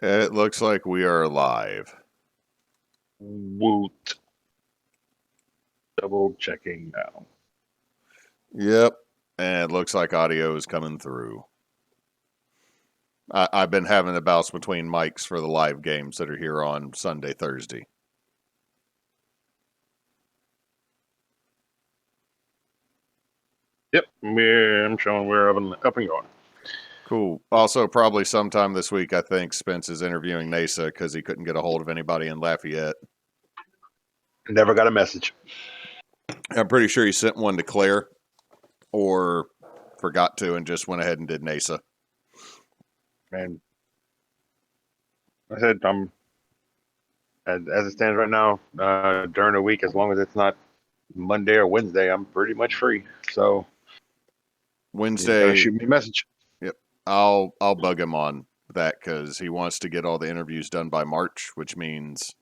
It looks like we are live. Woot. Double checking now. Yep. And it looks like audio is coming through. I've been having a bounce between mics for the live games that are here on Sunday, Thursday. Yep, I'm showing we're up and going. Cool. Also, probably sometime this week, I think Spence is interviewing NASA because he couldn't get a hold of anybody in Lafayette. Never got a message. I'm pretty sure he sent one to Claire or forgot to and just went ahead and did NASA. And I said, as it stands right now, during the week, as long as it's not Monday or Wednesday, I'm pretty much free. So Wednesday, shoot me a message. Yep, I'll bug him on that because he wants to get all the interviews done by March, which means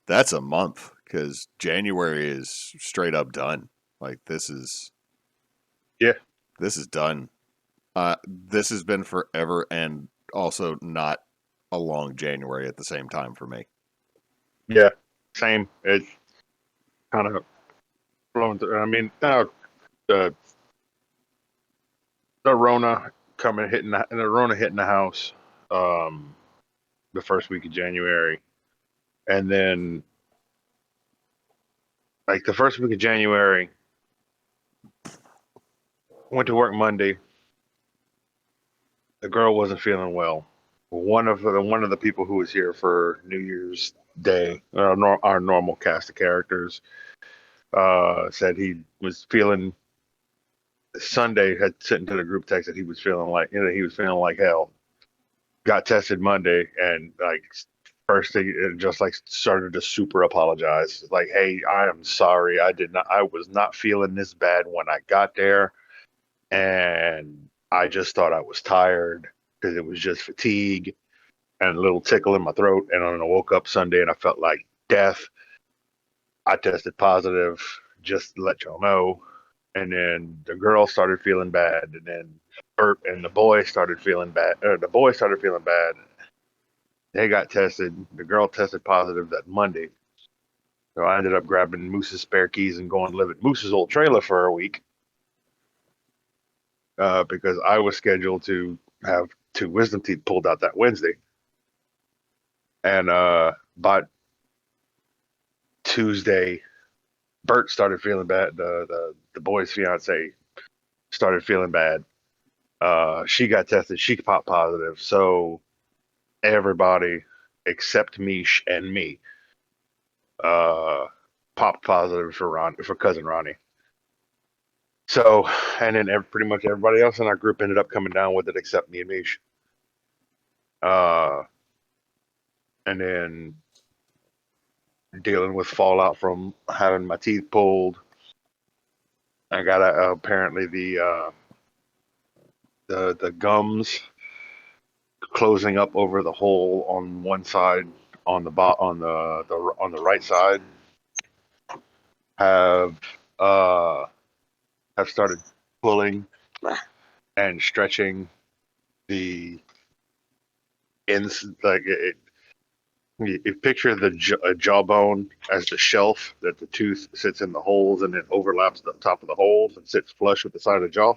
that's a month because January is straight up done. Like this is done. This has been forever and also not a long January at the same time for me. Yeah, same. It's kind of flowing through. I mean, now the Rona hitting the house the first week of January, and then like the first week of January, went to work Monday. The girl wasn't feeling well. One of the people who was here for New Year's Day, our normal cast of characters, said he was feeling. Sunday had sent into the group text that he was feeling like hell. Got tested Monday and like first thing it just like started to super apologize. Like, hey, I am sorry. I was not feeling this bad when I got there. And I just thought I was tired because it was just fatigue and a little tickle in my throat. And then I woke up Sunday and I felt like death. I tested positive, just to let y'all know. And then the girl started feeling bad, and then Bert and the boy started feeling bad. The boy started feeling bad. They got tested. The girl tested positive that Monday. So I ended up grabbing Moose's spare keys and going to live at Moose's old trailer for a week. Because I was scheduled to have 2 wisdom teeth pulled out that Wednesday. And by Tuesday, Bert started feeling bad. The boy's fiance started feeling bad. She got tested. She popped positive. So everybody except Mish and me popped positive for cousin Ronnie. So, and then pretty much everybody else in our group ended up coming down with it except me and Mish. And then dealing with fallout from having my teeth pulled. I got apparently the gums closing up over the hole on one side on the on the right side have started pulling and stretching the ins like it. You picture the jawbone as the shelf that the tooth sits in the holes and it overlaps the top of the holes and sits flush with the side of the jaw.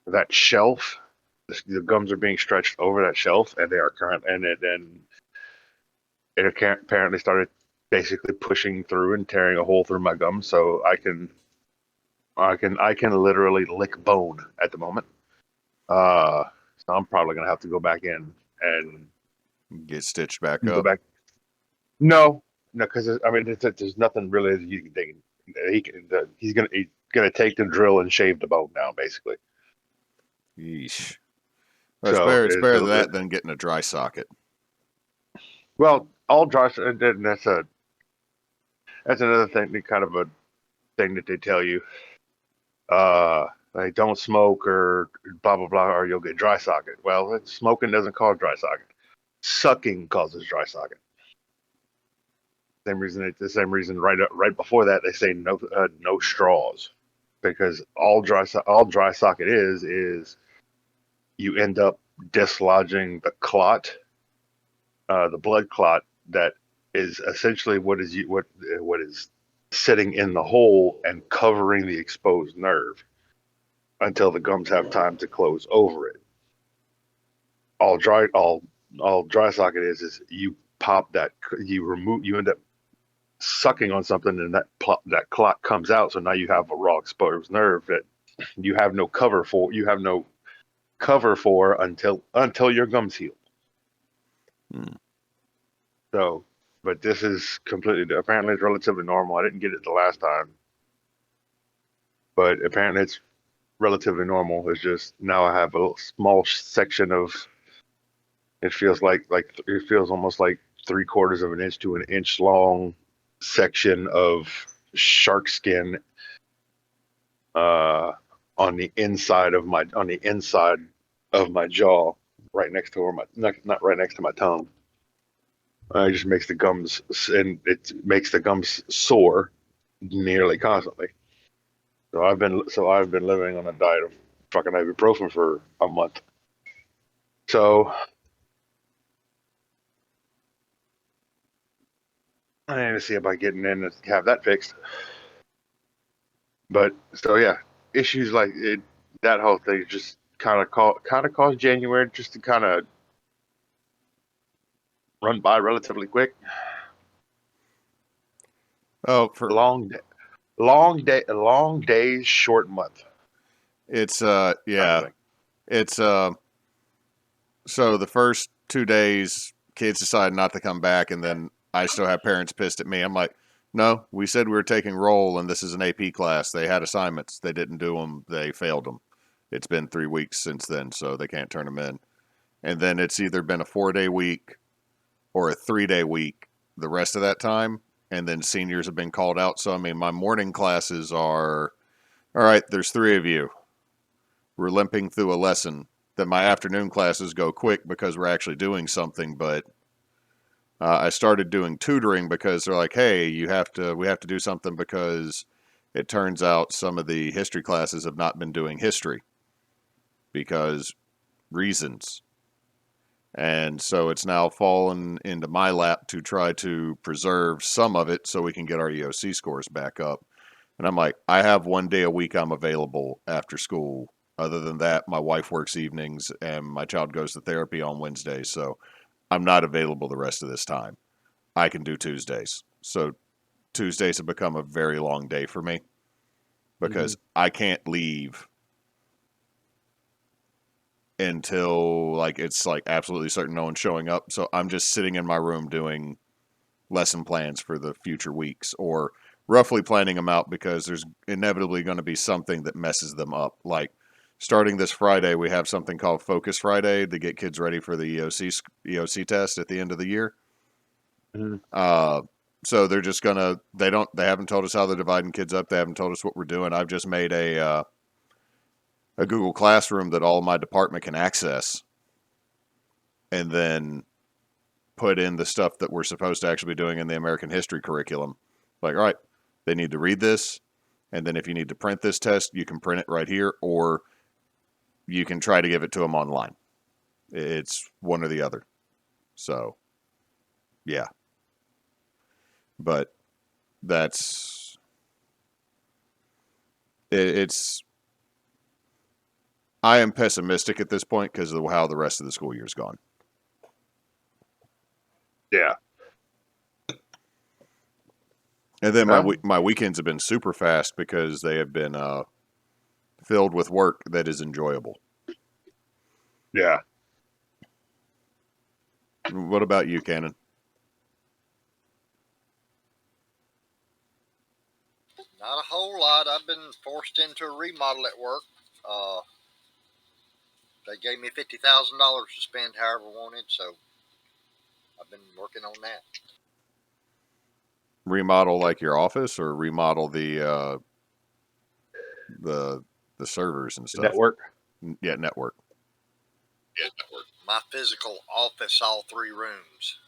That shelf, the gums are being stretched over that shelf, and they are current, and it apparently started basically pushing through and tearing a hole through my gums, so I can literally lick bone at the moment. So I'm probably gonna have to go back in and get stitched back go up. back. No, because I mean, there's nothing really that you can dig. He's gonna take the drill and shave the bone down, basically. Yeesh. Well, So it's better that than getting a dry socket. well, all dry. That's another thing, kind of a thing that they tell you. Like don't smoke or blah blah blah, or you'll get dry socket. Well, smoking doesn't cause dry socket. Sucking causes dry socket. The same reason. Right before that, they say no straws, because all dry socket is you end up dislodging the clot the blood clot that is essentially what is sitting in the hole and covering the exposed nerve until the gums have time to close over it. All dry socket is you pop that, you end up sucking on something, and that clot comes out. So now you have a raw exposed nerve that you have no cover for. You have no cover for until your gums heal. Hmm. So, but this is completely, apparently it's relatively normal. I didn't get it the last time, but apparently it's relatively normal. It's just now I have a little small section of, it feels like it feels almost like 3/4 of an inch to an inch long section of shark skin uh on the inside of my jaw, right next to where my not right next to my tongue. It just makes the gums, and it makes the gums sore nearly constantly. So I've been living on a diet of fucking ibuprofen for a month. So I need to see about getting in and have that fixed. But so yeah, issues like it, that whole thing just kind of caused January just to kind of run by relatively quick. Oh, for Long day, long days, short month it's kind of yeah, thing. it's so the first 2 days kids decide not to come back, and then I still have parents pissed at me. I'm like, no, we said we were taking roll, and this is an AP class. They had assignments, they didn't do them, they failed them. It's been 3 weeks since then, so they can't turn them in. And then it's either been a 4 day week or a 3 day week the rest of that time. And then seniors have been called out. So, I mean, my morning classes are all right, there's three of you. We're limping through a lesson. Then my afternoon classes go quick because we're actually doing something. But I started doing tutoring because they're like, hey, we have to do something because it turns out some of the history classes have not been doing history because reasons. And so it's now fallen into my lap to try to preserve some of it so we can get our EOC scores back up. And I'm like, I have 1 day a week I'm available after school. Other than that, my wife works evenings and my child goes to therapy on Wednesdays. So I'm not available the rest of this time. I can do Tuesdays. So Tuesdays have become a very long day for me Mm-hmm. because I can't leave until like it's like absolutely certain no one's showing up. So I'm just sitting in my room doing lesson plans for the future weeks or roughly planning them out because there's inevitably going to be something that messes them up. Like starting this Friday, we have something called Focus Friday to get kids ready for the EOC test at the end of the year. Mm-hmm. Uh, so they're just gonna they haven't told us how they're dividing kids up. They haven't told us what we're doing. I've just made a Google Classroom that all of my department can access, and then put in the stuff that we're supposed to actually be doing in the American history curriculum. Like, all right, they need to read this, and then if you need to print this test, you can print it right here, or you can try to give it to them online. It's one or the other. So, yeah, but that's it's. I am pessimistic at this point because of how the rest of the school year's gone. Yeah. And then Well, my weekends have been super fast because they have been filled with work that is enjoyable. yeah. What about you, Cannon? Not a whole lot. I've been forced into a remodel at work. Uh, they gave me $50,000 to spend however I wanted, so I've been working on that. Remodel like your office, or remodel the the servers and stuff? Network. Yeah, network. Yeah, my physical office, all three rooms.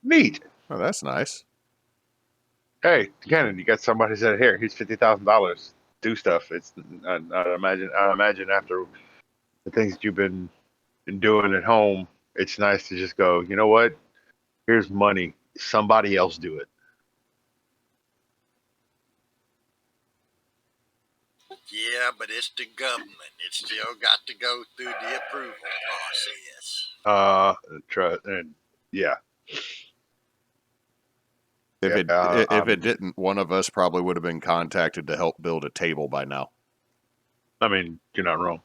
Neat. Oh, that's nice. Hey, Cannon, you got somebody said here, here's $50,000. Do stuff. It's I imagine after the things that you've been doing at home, it's nice to just go, you know what? Here's money. Somebody else do it. Yeah, but it's the government. It's still got to go through the approval process. And yeah, If yeah. it if it didn't, one of us probably would have been contacted to help build a table by now. I mean, you're not wrong.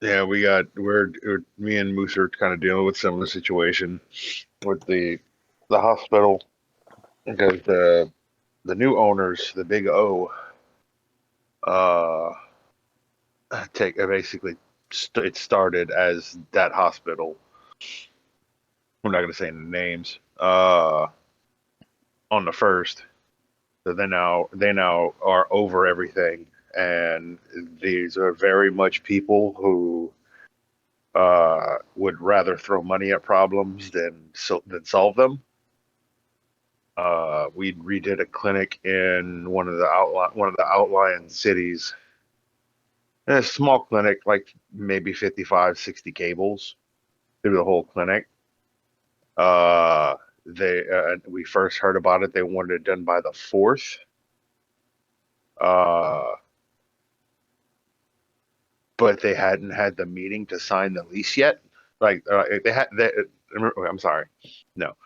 Yeah, me and Moose are kind of dealing with similar situation with the hospital because the new owners, the big O, uh, take basically it started as that hospital. I'm not going to say any names. On the first, so they now are over everything, and these are very much people who would rather throw money at problems than solve them. We redid a clinic in one of the outlying cities. A small clinic, like maybe 55, 60 cables through the whole clinic. Uh, they we first heard about it. They wanted it done by the fourth. Uh, but they hadn't had the meeting to sign the lease yet. Like they had, I'm sorry, no,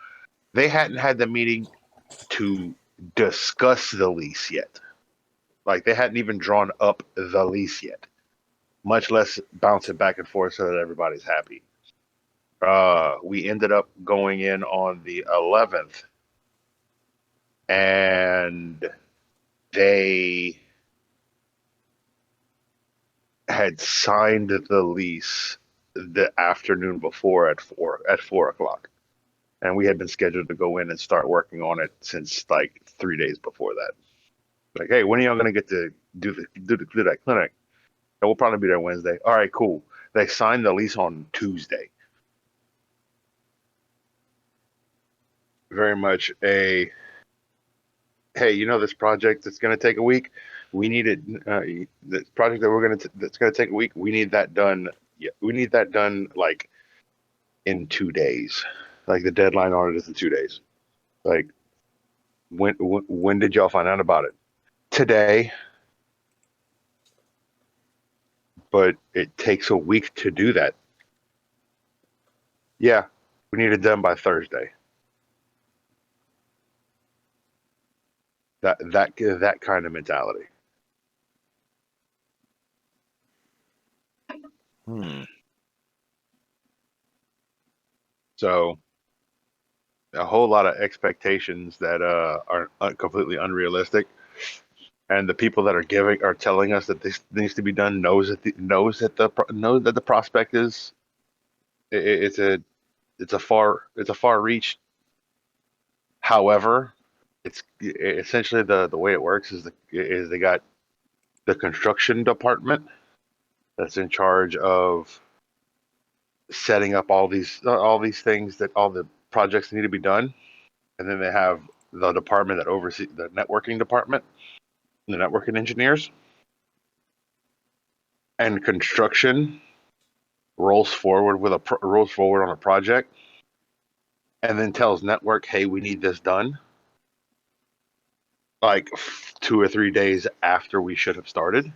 they hadn't had the meeting to discuss the lease yet. Like they hadn't even drawn up the lease yet, much less bounce it back and forth so that everybody's happy. We ended up going in on the 11th, and they had signed the lease the afternoon before at 4 o'clock, and we had been scheduled to go in and start working on it since like 3 days before that. Like, hey, when are y'all gonna get to do that clinic? And we'll probably be there Wednesday. All right, cool. They signed the lease on Tuesday. Very much a hey, this project that's gonna take a week. We need it. This project that that's gonna take a week. We need that done. Yeah, we need that done like in 2 days. Like the deadline on it is in 2 days. Like when did y'all find out about it? Today, but it takes a week to do that. Yeah, we need it done by Thursday. That kind of mentality. Hmm. So a whole lot of expectations that are completely unrealistic, and the people that are telling us that this needs to be done knows that the prospect is it's a far reach. However, it's essentially the way it works is they got the construction department that's in charge of setting up all these things that all the projects need to be done, and then they have the department that oversees the networking department, the networking engineers, and construction rolls forward on a project, and then tells network, "Hey, we need this done." Like 2 or 3 days after we should have started.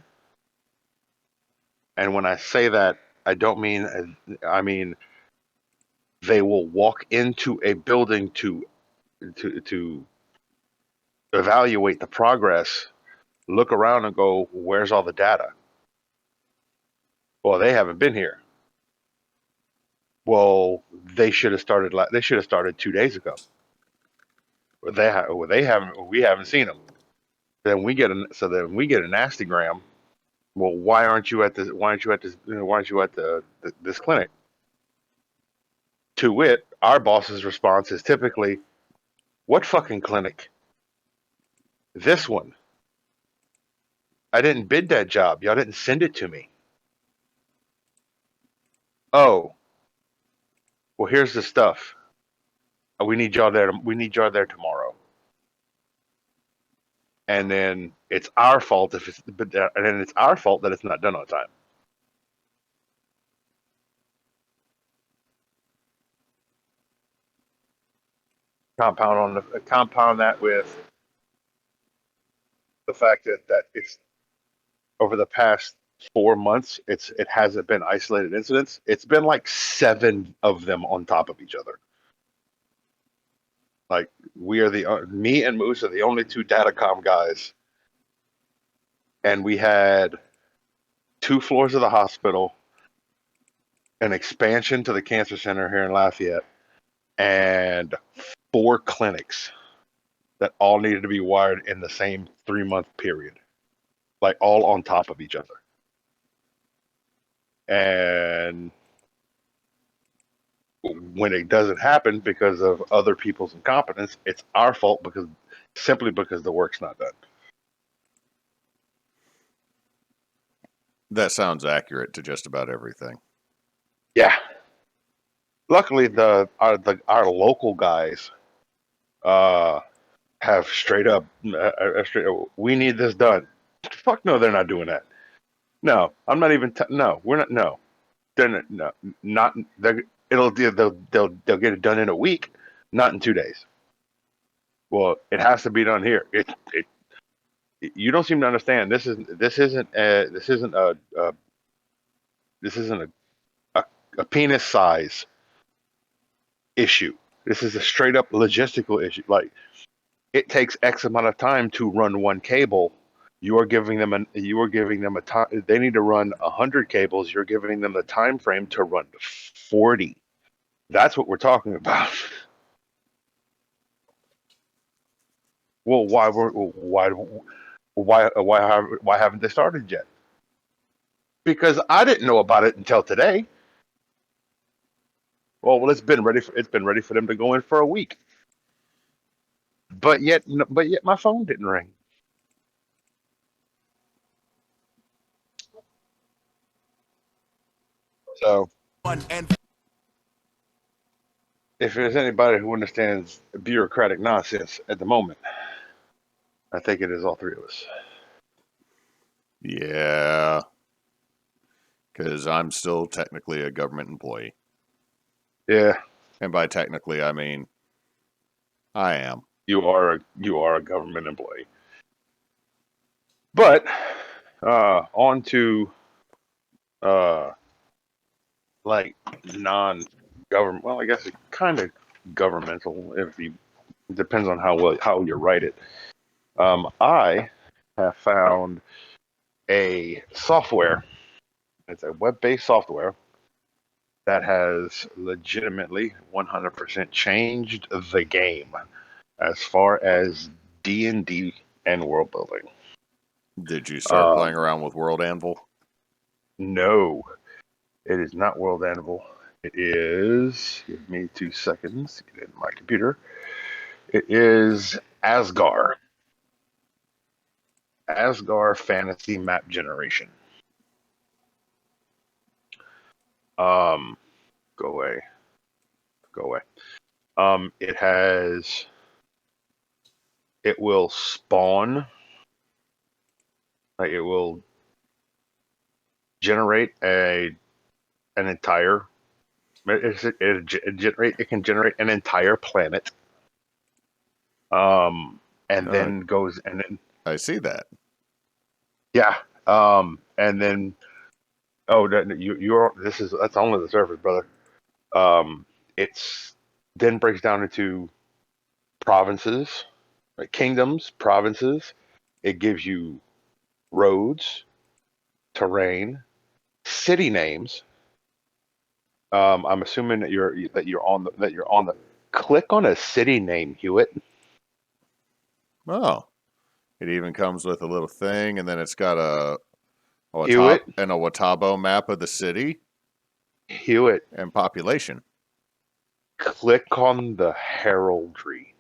And when I say that, I don't mean I mean they will walk into a building to evaluate the progress, look around and go, "Where's all the data?" Well, they haven't been here. Well, they should have started. They should have started 2 days ago. They haven't. We haven't seen them. Then we get a nastygram. Well, why aren't you at this? Why aren't you at this? Why aren't you at this clinic? To wit, our boss's response is typically, "What fucking clinic? This one. I didn't bid that job. Y'all didn't send it to me." Oh, well, here's the stuff. We need y'all there. We need y'all there tomorrow. And then it's our fault and then it's our fault that it's not done on time. Compound that with the fact that it's over the past 4 months, it hasn't been isolated incidents. It's been like 7 of them on top of each other. Like we are me and Moose are the only two datacom guys, and we had 2 floors of the hospital, an expansion to the cancer center here in Lafayette, and 4 clinics that all needed to be wired in the same 3-month period, like all on top of each other. And when it doesn't happen because of other people's incompetence, it's our fault simply because the work's not done. That sounds accurate to just about everything. Yeah. Luckily, our local guys have straight up, we need this done. Fuck no, they're not doing that. No, I'm not even. No, we're not. No, they're not. No, not. They'll get it done in a week, not in 2 days. Well, it has to be done here. You don't seem to understand. This isn't a penis size issue. This is a straight up logistical issue. Like it takes X amount of time to run one cable. You are giving them a time. They need to run 100 cables. You're giving them the time frame to run 40. That's what we're talking about. Well, why haven't they started yet? Because I didn't know about it until today. Well, it's been ready for them to go in for a week. But yet my phone didn't ring. So if there's anybody who understands bureaucratic nonsense at the moment, I think it is all three of us. Yeah, because I'm still technically a government employee. Yeah, And by technically, I mean I am. you are a government employee. But on to like non-government. Well, I guess it's kind of governmental if you depends on how you write it. I have found a software. It's a web-based software that has legitimately 100% changed the game as far as D&D and world building. Did you start playing around with World Anvil? No, it is not World Anvil. It is. Give me 2 seconds to get in my computer. It is Asgard. Asgard Fantasy Map Generation. Um, go away. Go away. It will spawn, like it will generate an entire it can generate an entire planet. And then goes and then I see that. yeah. And then you're that's only the surface, brother. It's then breaks down into provinces, like kingdoms, provinces. It gives you roads, terrain, city names. I'm assuming that you're on the click on a city name, Hewitt. Oh, it even comes with a little thing, and then it's got a Hewitt, Watabo map of the city Hewitt. and population. Click on the heraldry.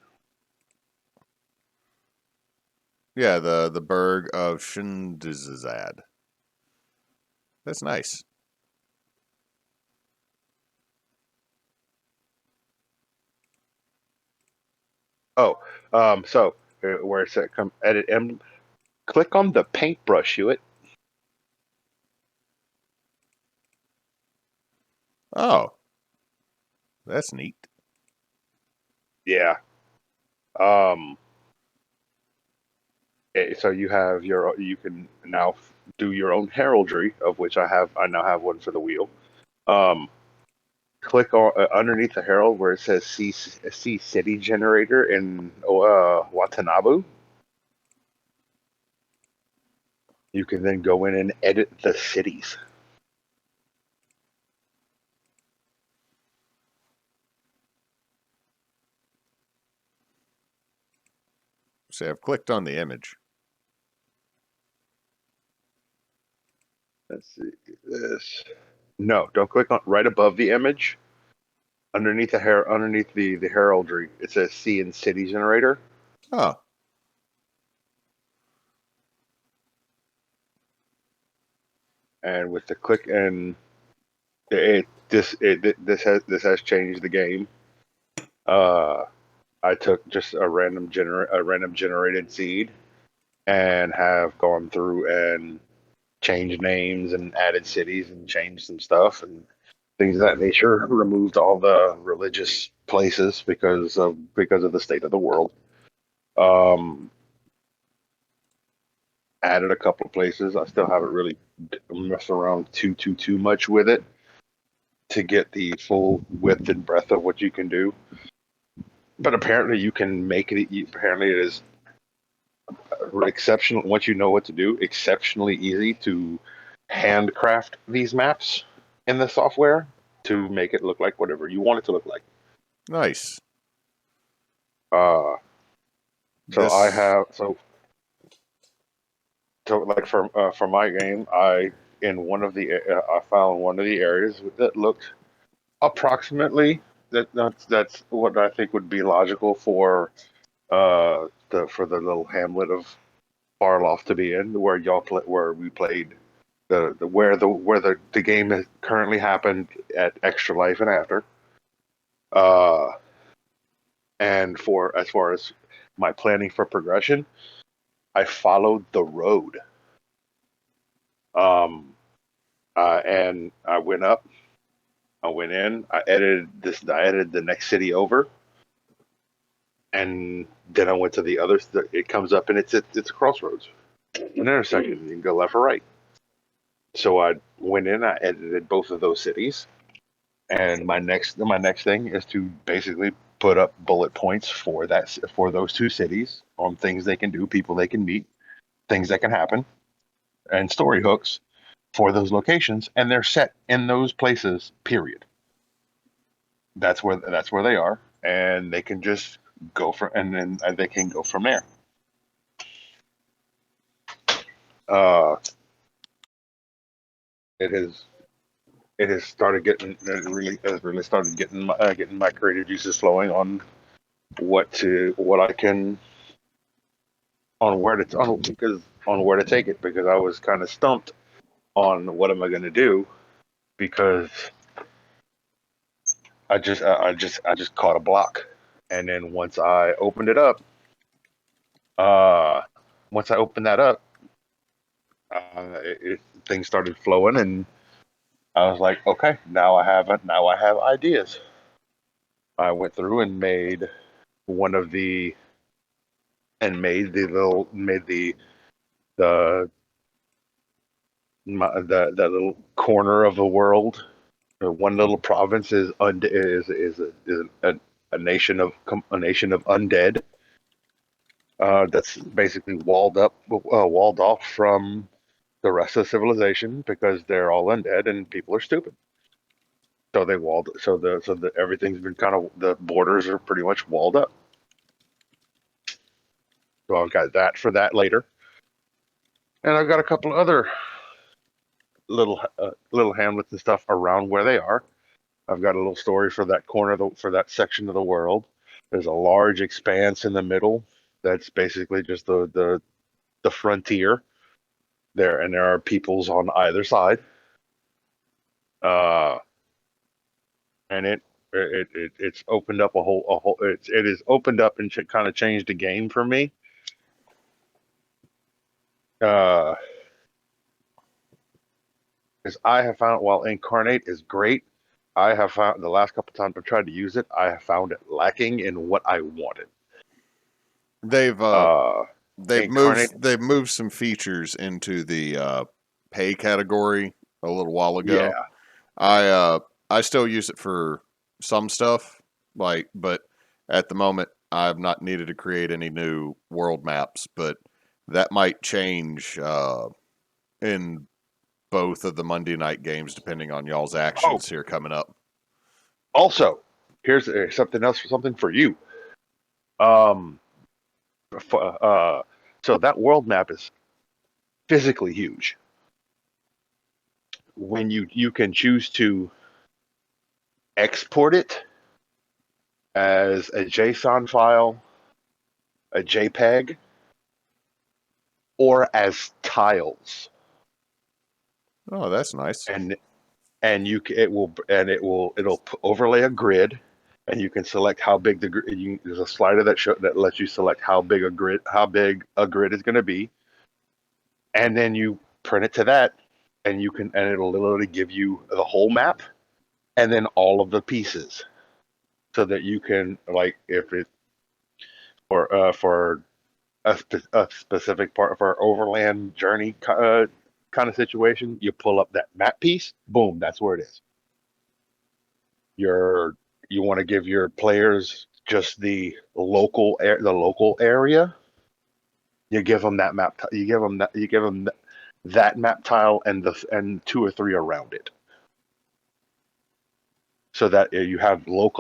Yeah, the Burg of Shindizad. That's nice. Oh, so where it said come edit emblem, click on the paintbrush, Hewitt. Oh, that's neat. Yeah. Um, so you can now do your own heraldry, of which I now have one for the wheel. Um, Click on underneath the herald where it says see city generator in Watanabe. You can then go in and edit the cities. See, I've clicked on the image. Let's see this. No, don't click on right above the image. Underneath the heraldry, it says see in city generator. Oh, And with the click and this has changed the game. Uh, I took just a random generated seed and have gone through and changed names and added cities and changed some stuff and things of that nature. Removed all the religious places because of the state of the world. Um, Added a couple of places. I still haven't really messed around too much with it to get the full width and breadth of what you can do. But apparently, you can make it. Apparently, it is exceptional once you know what to do. Exceptionally easy to handcraft these maps in the software to make it look like whatever you want it to look like. nice. Uh, so I This, have so like for my game, I found one of the areas that looked approximately that's what I think would be logical for the little hamlet of Farloff to be in, where we played the game has currently happened at Extra Life and After. Uh, and for as far as my planning for progression, I followed the road. Um, and I went up, I went in, I edited the next city over, and then I went to the other. It comes up and it's a crossroads, an intersection. You can go left or right. So I went in, I edited both of those cities, and my next thing is to basically put up bullet points for those two cities on things they can do, people they can meet, things that can happen, and story hooks for those locations, and they're set in those places. Period. That's where they are, and they can just go from and then they can go from there. Uh, it has it has started getting it has really started getting my creative juices flowing on what I can on where to take it because I was kind of stumped on what am I going to do because I just caught a block, and then uh, once I opened that up, things started flowing, and I was like, okay, now I have ideas. I went through and one of the made the little made the that little corner of the world. One little province is a nation of undead. That's basically walled off from the rest of civilization because they're all undead and people are stupid. So they walled. So the everything's been kind of the borders are pretty much walled up. So I've got that for that later, and I've got a couple of other little hamlets and stuff around where they are. I've got a little story for that for that section of the world. There's a large expanse in the middle that's basically just the frontier there, and there are peoples on either side. Uh, and it's opened up a whole it has opened up and kind of changed the game for me. Uh, because I have found while Incarnate is great, I have found the last couple times I've tried to use it, I have found it lacking in what I wanted. They've Uh, Incarnate. they've moved some features into the pay category a little while ago. Yeah. I uh I still use it for some stuff, but at the moment I've not needed to create any new world maps, but that might change in both of the Monday night games depending on y'all's Oh, actions here coming up. also, here's something else, something for you. Um, f- uh, so that world map is physically huge. When you can choose to export it as a JSON file, a JPEG, or as tiles, Oh, that's nice. and it'll overlay a grid, and you can select how big the grid. There's a slider that lets you select how big a grid is going to be, and then you print it to that, and it'll literally give you the whole map and then all of the pieces, so that you can, like, if it for a specific part of our overland journey kind of situation, you pull up that map piece, boom, that's where it is. Your you want to give your players just the local area, you give them that map. You give them that map tile and two or three around it, so that you have you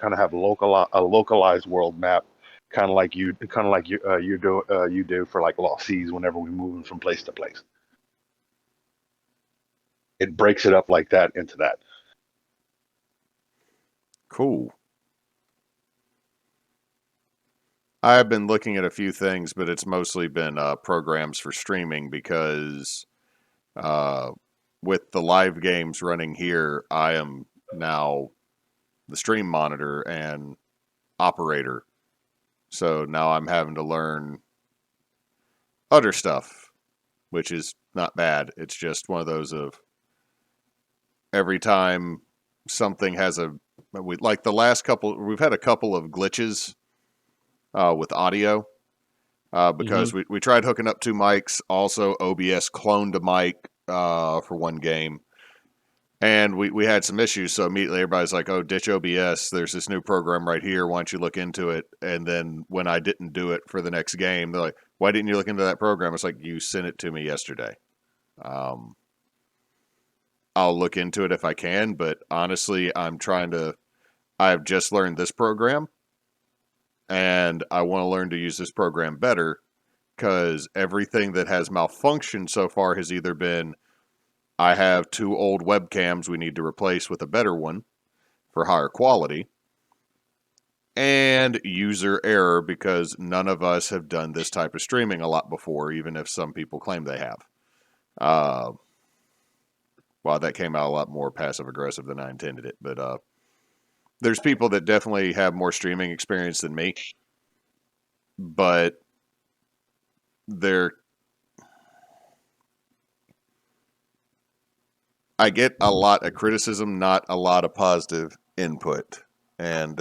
kind of have a localized world map, you do for like Lost Seas whenever we move from place to place. It breaks it up like that into that. Cool. I've been looking at a few things, but it's mostly been programs for streaming because uh, with the live games running here, I am now the stream monitor and operator. So now I'm having to learn other stuff, which is not bad. It's just one of those of every time something has like the last couple, we've had a couple of glitches with audio Mm-hmm. because we tried hooking up two mics. Also, OBS cloned a mic for one game. And we had some issues, so immediately everybody's like, "Oh, ditch OBS. There's this new program right here. Why don't you look into it?" And then when I didn't do it for the next game, they're like, "Why didn't you look into that program?" It's like, you sent it to me yesterday. Um, I'll look into it if I can, but honestly, I've just learned this program, and I want to learn to use this program better because everything that has malfunctioned so far has either been I have two old webcams we need to replace with a better one for higher quality, and user error because none of us have done this type of streaming a lot before, even if some people claim they have. Uh, well, that came out a lot more passive aggressive than I intended it, but there's people that definitely have more streaming experience than me, but they're I get a lot of criticism, not a lot of positive input. And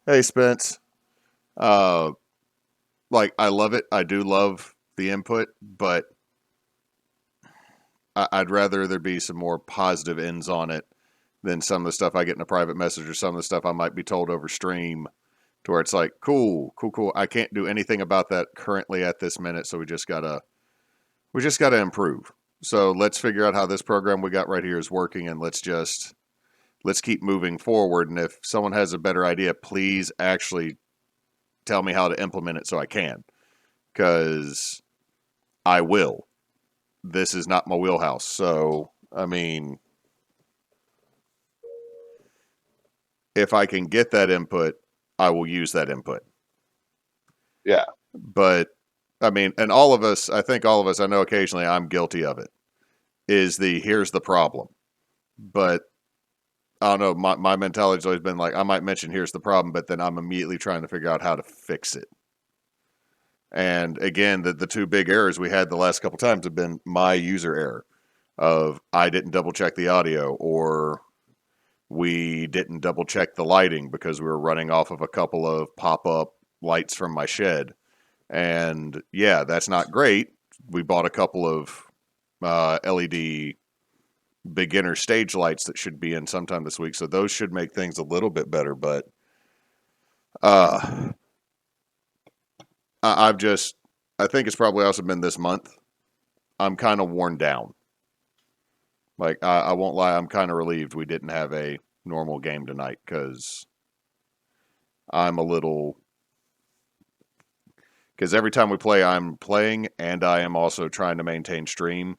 hey, Spence, uh, like I love it. I do love the input, but I'd rather there be some more positive ends on it than some of the stuff I get in a private message or some of the stuff I might be told over stream to where it's like, cool, cool, cool. I can't do anything about that currently at this minute, so we just gotta improve. So let's figure out how this program we got right here is working, and let's keep moving forward. And if someone has a better idea, please actually tell me how to implement it so I can, because I will. This is not my wheelhouse. So I mean, if I can get that input, I will use that input. Yeah. But I mean, and all of us, I think all of us, I know occasionally I'm guilty of it, is here's the problem. But I don't know, my mentality's always been like, I might mention here's the problem, but then I'm immediately trying to figure out how to fix it. And again, the two big errors we had the last couple times have been my user error of I didn't double check the audio, or we didn't double check the lighting because we were running off of a couple of pop up lights from my shed. And yeah, that's not great. We bought a couple of LED beginner stage lights that should be in sometime this week, so those should make things a little bit better. But uh, I've just, I think it's probably also been this month. I'm kind of worn down. Like I won't lie, I'm kind of relieved we didn't have a normal game tonight because I'm a little. Because every time we play, I'm playing and I am also trying to maintain stream,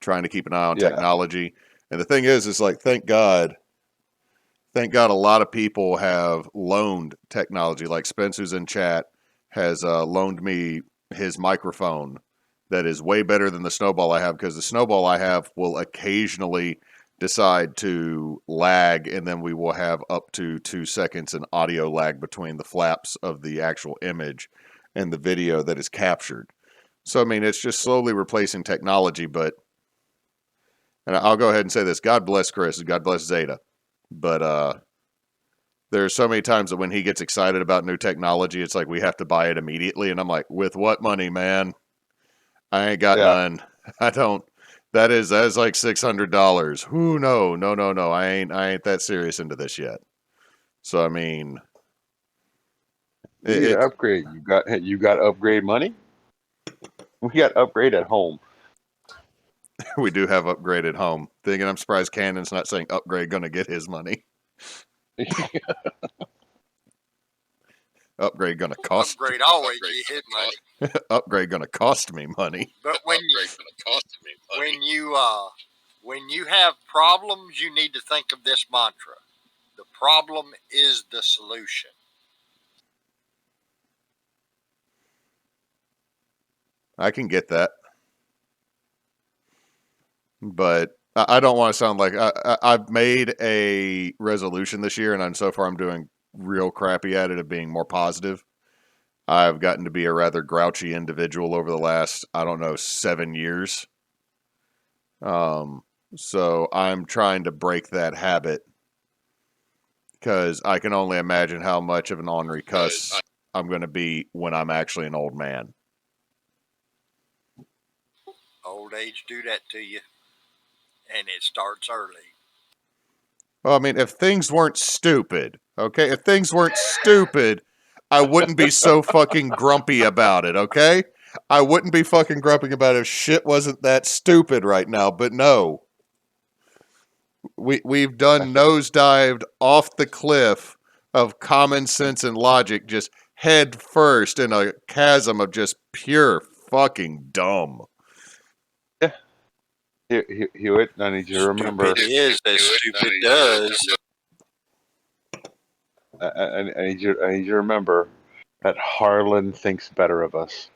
trying to keep an eye on Yeah. technology. And the thing is like, thank God a lot of people have loaned technology. Like Spence, who's in chat, has loaned me his microphone that is way better than the snowball I have, because the snowball I have will occasionally decide to lag, and then we will have up to 2 seconds in audio lag between the flaps of the actual image and the video that is captured. So, I mean, it's just slowly replacing technology, but, and I'll go ahead and say this, God bless Chris, God bless Zeta, but there's so many times that when he gets excited about new technology, it's like we have to buy it immediately, and I'm like, with what money, man? I ain't got Yeah. none. I don't. That is like $600. Who? No, no, no, no. I ain't that serious into this yet. So I mean, You need to it upgrade. You got upgrade money. We got upgrade at home. we do have upgraded home. Thinking I'm surprised Cannon's not saying upgrade gonna get his money. Upgrade gonna cost. Upgrade always get his money. Upgrade gonna cost me money. But when you have problems, you need to think of this mantra: the problem is the solution. I can get that, but I don't want to sound like I've made a resolution this year, and so far I'm doing real crappy at it of being more positive. I've gotten to be a rather grouchy individual over the last, I don't know, 7 years. Um, so I'm trying to break that habit because I can only imagine how much of an ornery cuss I'm going to be when I'm actually an old man. Old age do that to you, and it starts early. Well, I mean, if things weren't stupid, okay? If things weren't stupid, I wouldn't be so fucking grumpy about it, okay? I wouldn't be fucking grumpy about it if shit wasn't that stupid right now, but no. We've done nosedived off the cliff of common sense and logic, just head first in a chasm of just pure fucking dumb. Yeah. Hewitt, I need you to remember. Stupid is as stupid does. I need you to remember that Harlan thinks better of us.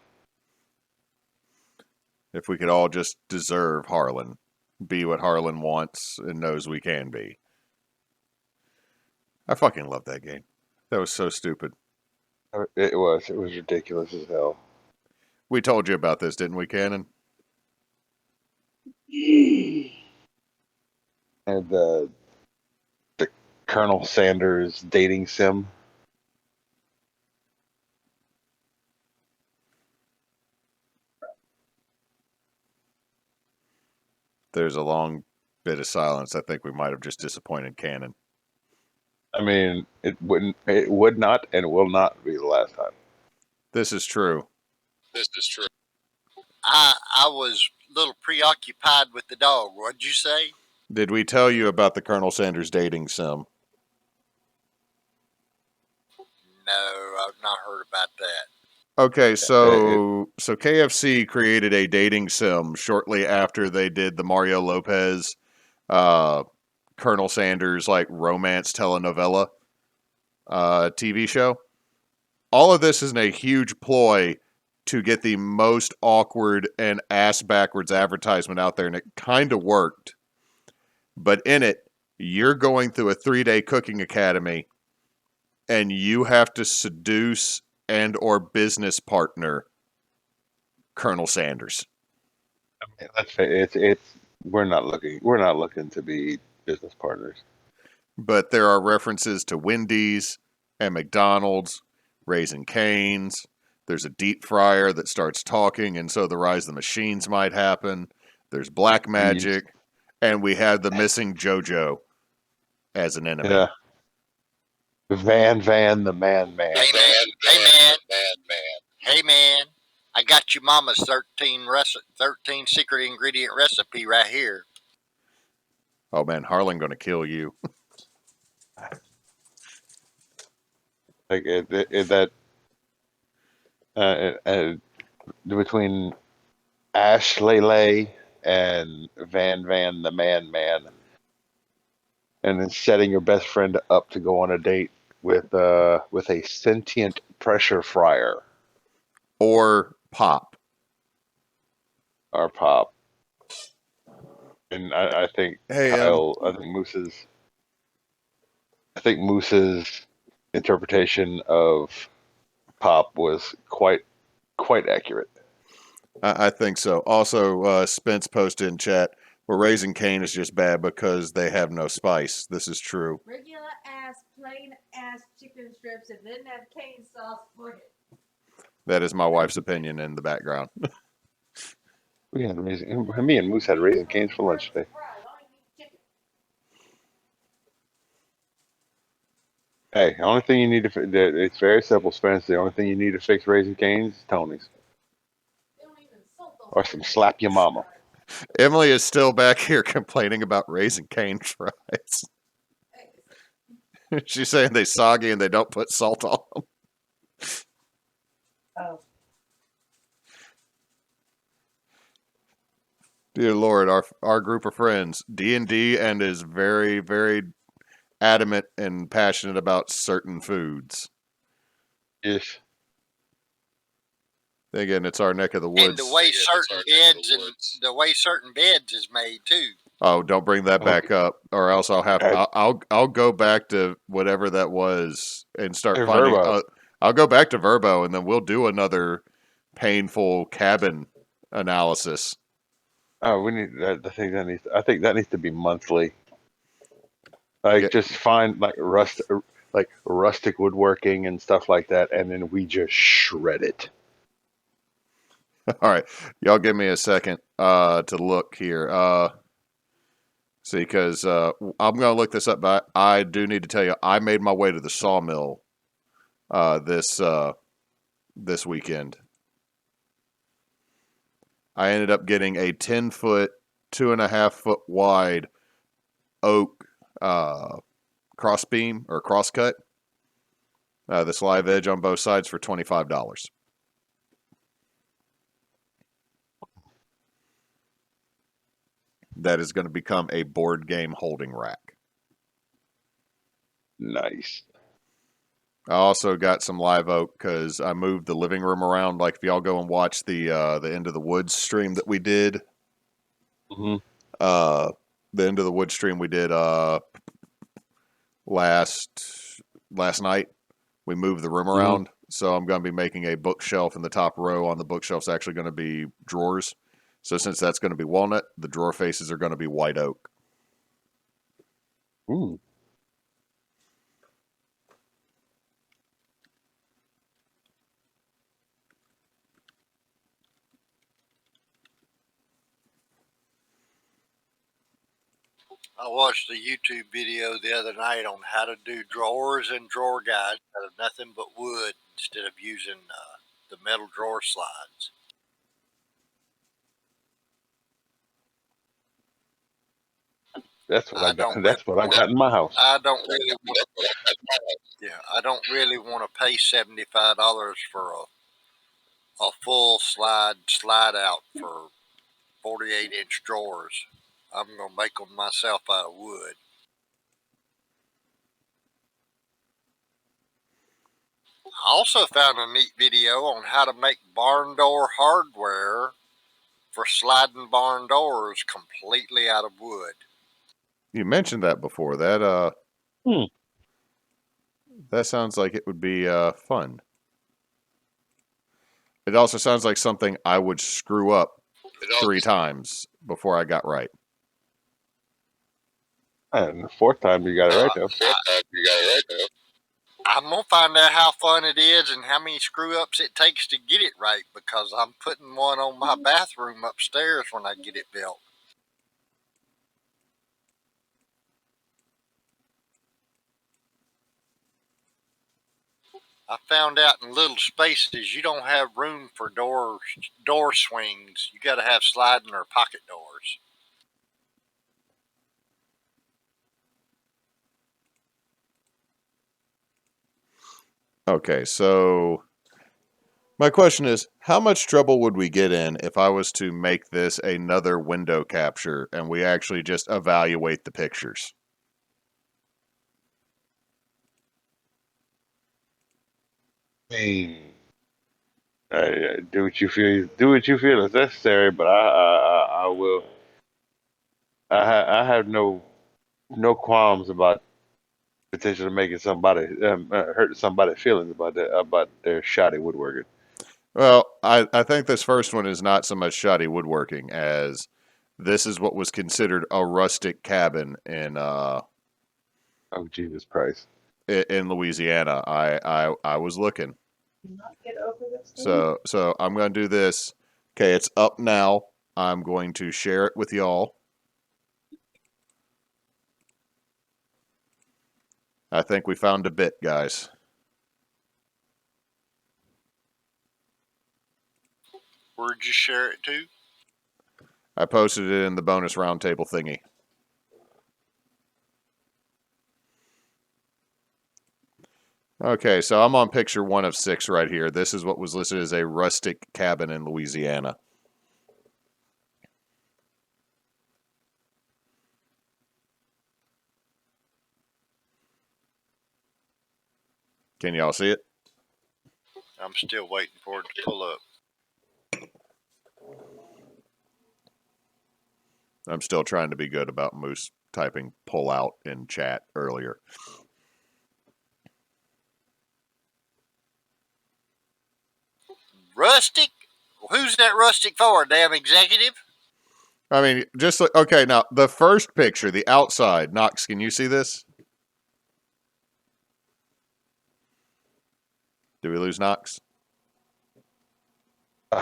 If we could all just deserve Harlan, be what Harlan wants and knows we can be. I fucking love that game. That was so stupid. It was ridiculous as hell. We told you about this, didn't we, Cannon? And the Colonel Sanders dating sim. There's a long bit of silence. I think we might have just disappointed Cannon. I mean, it would not, and will not be the last time. This is true. I was a little preoccupied with the dog. What'd you say? Did we tell you about the Colonel Sanders dating sim? No, I've not heard about that. Okay, so KFC created a dating sim shortly after they did the Mario Lopez, Colonel Sanders like romance telenovela TV show. All of this is a huge ploy to get the most awkward and ass backwards advertisement out there, and it kind of worked. But in it, you're going through a 3-day cooking academy, and you have to seduce and or business partner Colonel Sanders. Let's face it's we're not looking to be business partners. But there are references to Wendy's, and McDonald's, Raising Cane's. There's a deep fryer that starts talking, and so the rise of the machines might happen. There's black Jeez. magic, and we had the missing JoJo as an enemy. Yeah. Van, the man. Hey man. Hey man. I got your mama's 13 secret ingredient recipe right here. Oh man, Harlan gonna kill you. Like that between Ash Lele and Van, the man, and then setting your best friend up to go on a date with a sentient pressure fryer Or Pop. or Pop. And I think Hey, Moose's interpretation of Pop was quite accurate. I think so. Also, Spence posted in chat, where Raising Cane is just bad because they have no spice. This is true. Regular ass, plain ass chicken strips and then have cane sauce for it. That is my wife's opinion in the background. We had me and Moose had Raising Cane's for lunch today. Hey, the only thing you need it's very simple, Spence. The only thing you need to fix Raising Cane's is Tony's. Or some slap your mama. Emily is still back here complaining about Raising Cane fries. She's saying they soggy and they don't put salt on them. Oh. Dear Lord, our group of friends, D&D, and is very, very adamant and passionate about certain foods. Yes. Again, it's our neck of the woods. And the way certain beds is made too. Oh, don't bring that back up, or else I'll go back to whatever that was and start finding. Verbo. I'll go back to Verbo, and then we'll do another painful cabin analysis. Oh, we need that. I think that needs to be monthly. Like, just find like rustic woodworking and stuff like that, and then we just shred it. All right, y'all give me a second to look here. See, because I'm gonna look this up, but I do need to tell you, I made my way to the sawmill this weekend. I ended up getting a 10-foot, 2.5-foot wide oak crossbeam or crosscut. This live edge on both sides for $25. That is going to become a board game holding rack. Nice. I also got some live oak because I moved the living room around. Like if y'all go and watch the End of the Woods stream that we did, Mm-hmm. the End of the Woods stream we did last night, we moved the room around. So I'm going to be making a bookshelf, and the top row on the bookshelf is actually going to be drawers. So since that's going to be walnut, the drawer faces are going to be white oak. Ooh. I watched a YouTube video the other night on how to do drawers and drawer guides out of nothing but wood instead of using the metal drawer slides. That's what I got. That's what I got in my house. I don't really want to pay $75 for a full slide out for 48-inch drawers. I'm gonna make them myself out of wood. I also found a neat video on how to make barn door hardware for sliding barn doors completely out of wood. You mentioned that before. That that sounds like it would be fun. It also sounds like something I would screw up 3 times before I got right. And the fourth time you got it right though. I'm gonna find out how fun it is and how many screw ups it takes to get it right because I'm putting one on my bathroom upstairs when I get it built. I found out in little spaces you don't have room for door swings. You got to have sliding or pocket doors. Okay, so my question is, how much trouble would we get in if I was to make this another window capture and we actually just evaluate the pictures? I mean, do what you feel. Do what you feel is necessary. But I will. I have no qualms about potentially making somebody hurt somebody's feelings about their shoddy woodworking. Well, I think this first one is not so much shoddy woodworking as this is what was considered a rustic cabin Oh Jesus Christ! in Louisiana. I was looking. Not get over this. So I'm going to do this. Okay, it's up now. I'm going to share it with y'all. I think we found a bit, guys. Where'd you share it to? I posted it in the bonus roundtable thingy. Okay, so I'm on picture 1 of 6 right here. This is what was listed as a rustic cabin in Louisiana. Can y'all see it? I'm still waiting for it to pull up. I'm still trying to be good about Moose typing pull out in chat earlier. Rustic? Who's that rustic for, damn executive? I mean, just okay, now the first picture, the outside. Nox, can you see this? Do we lose Nox? The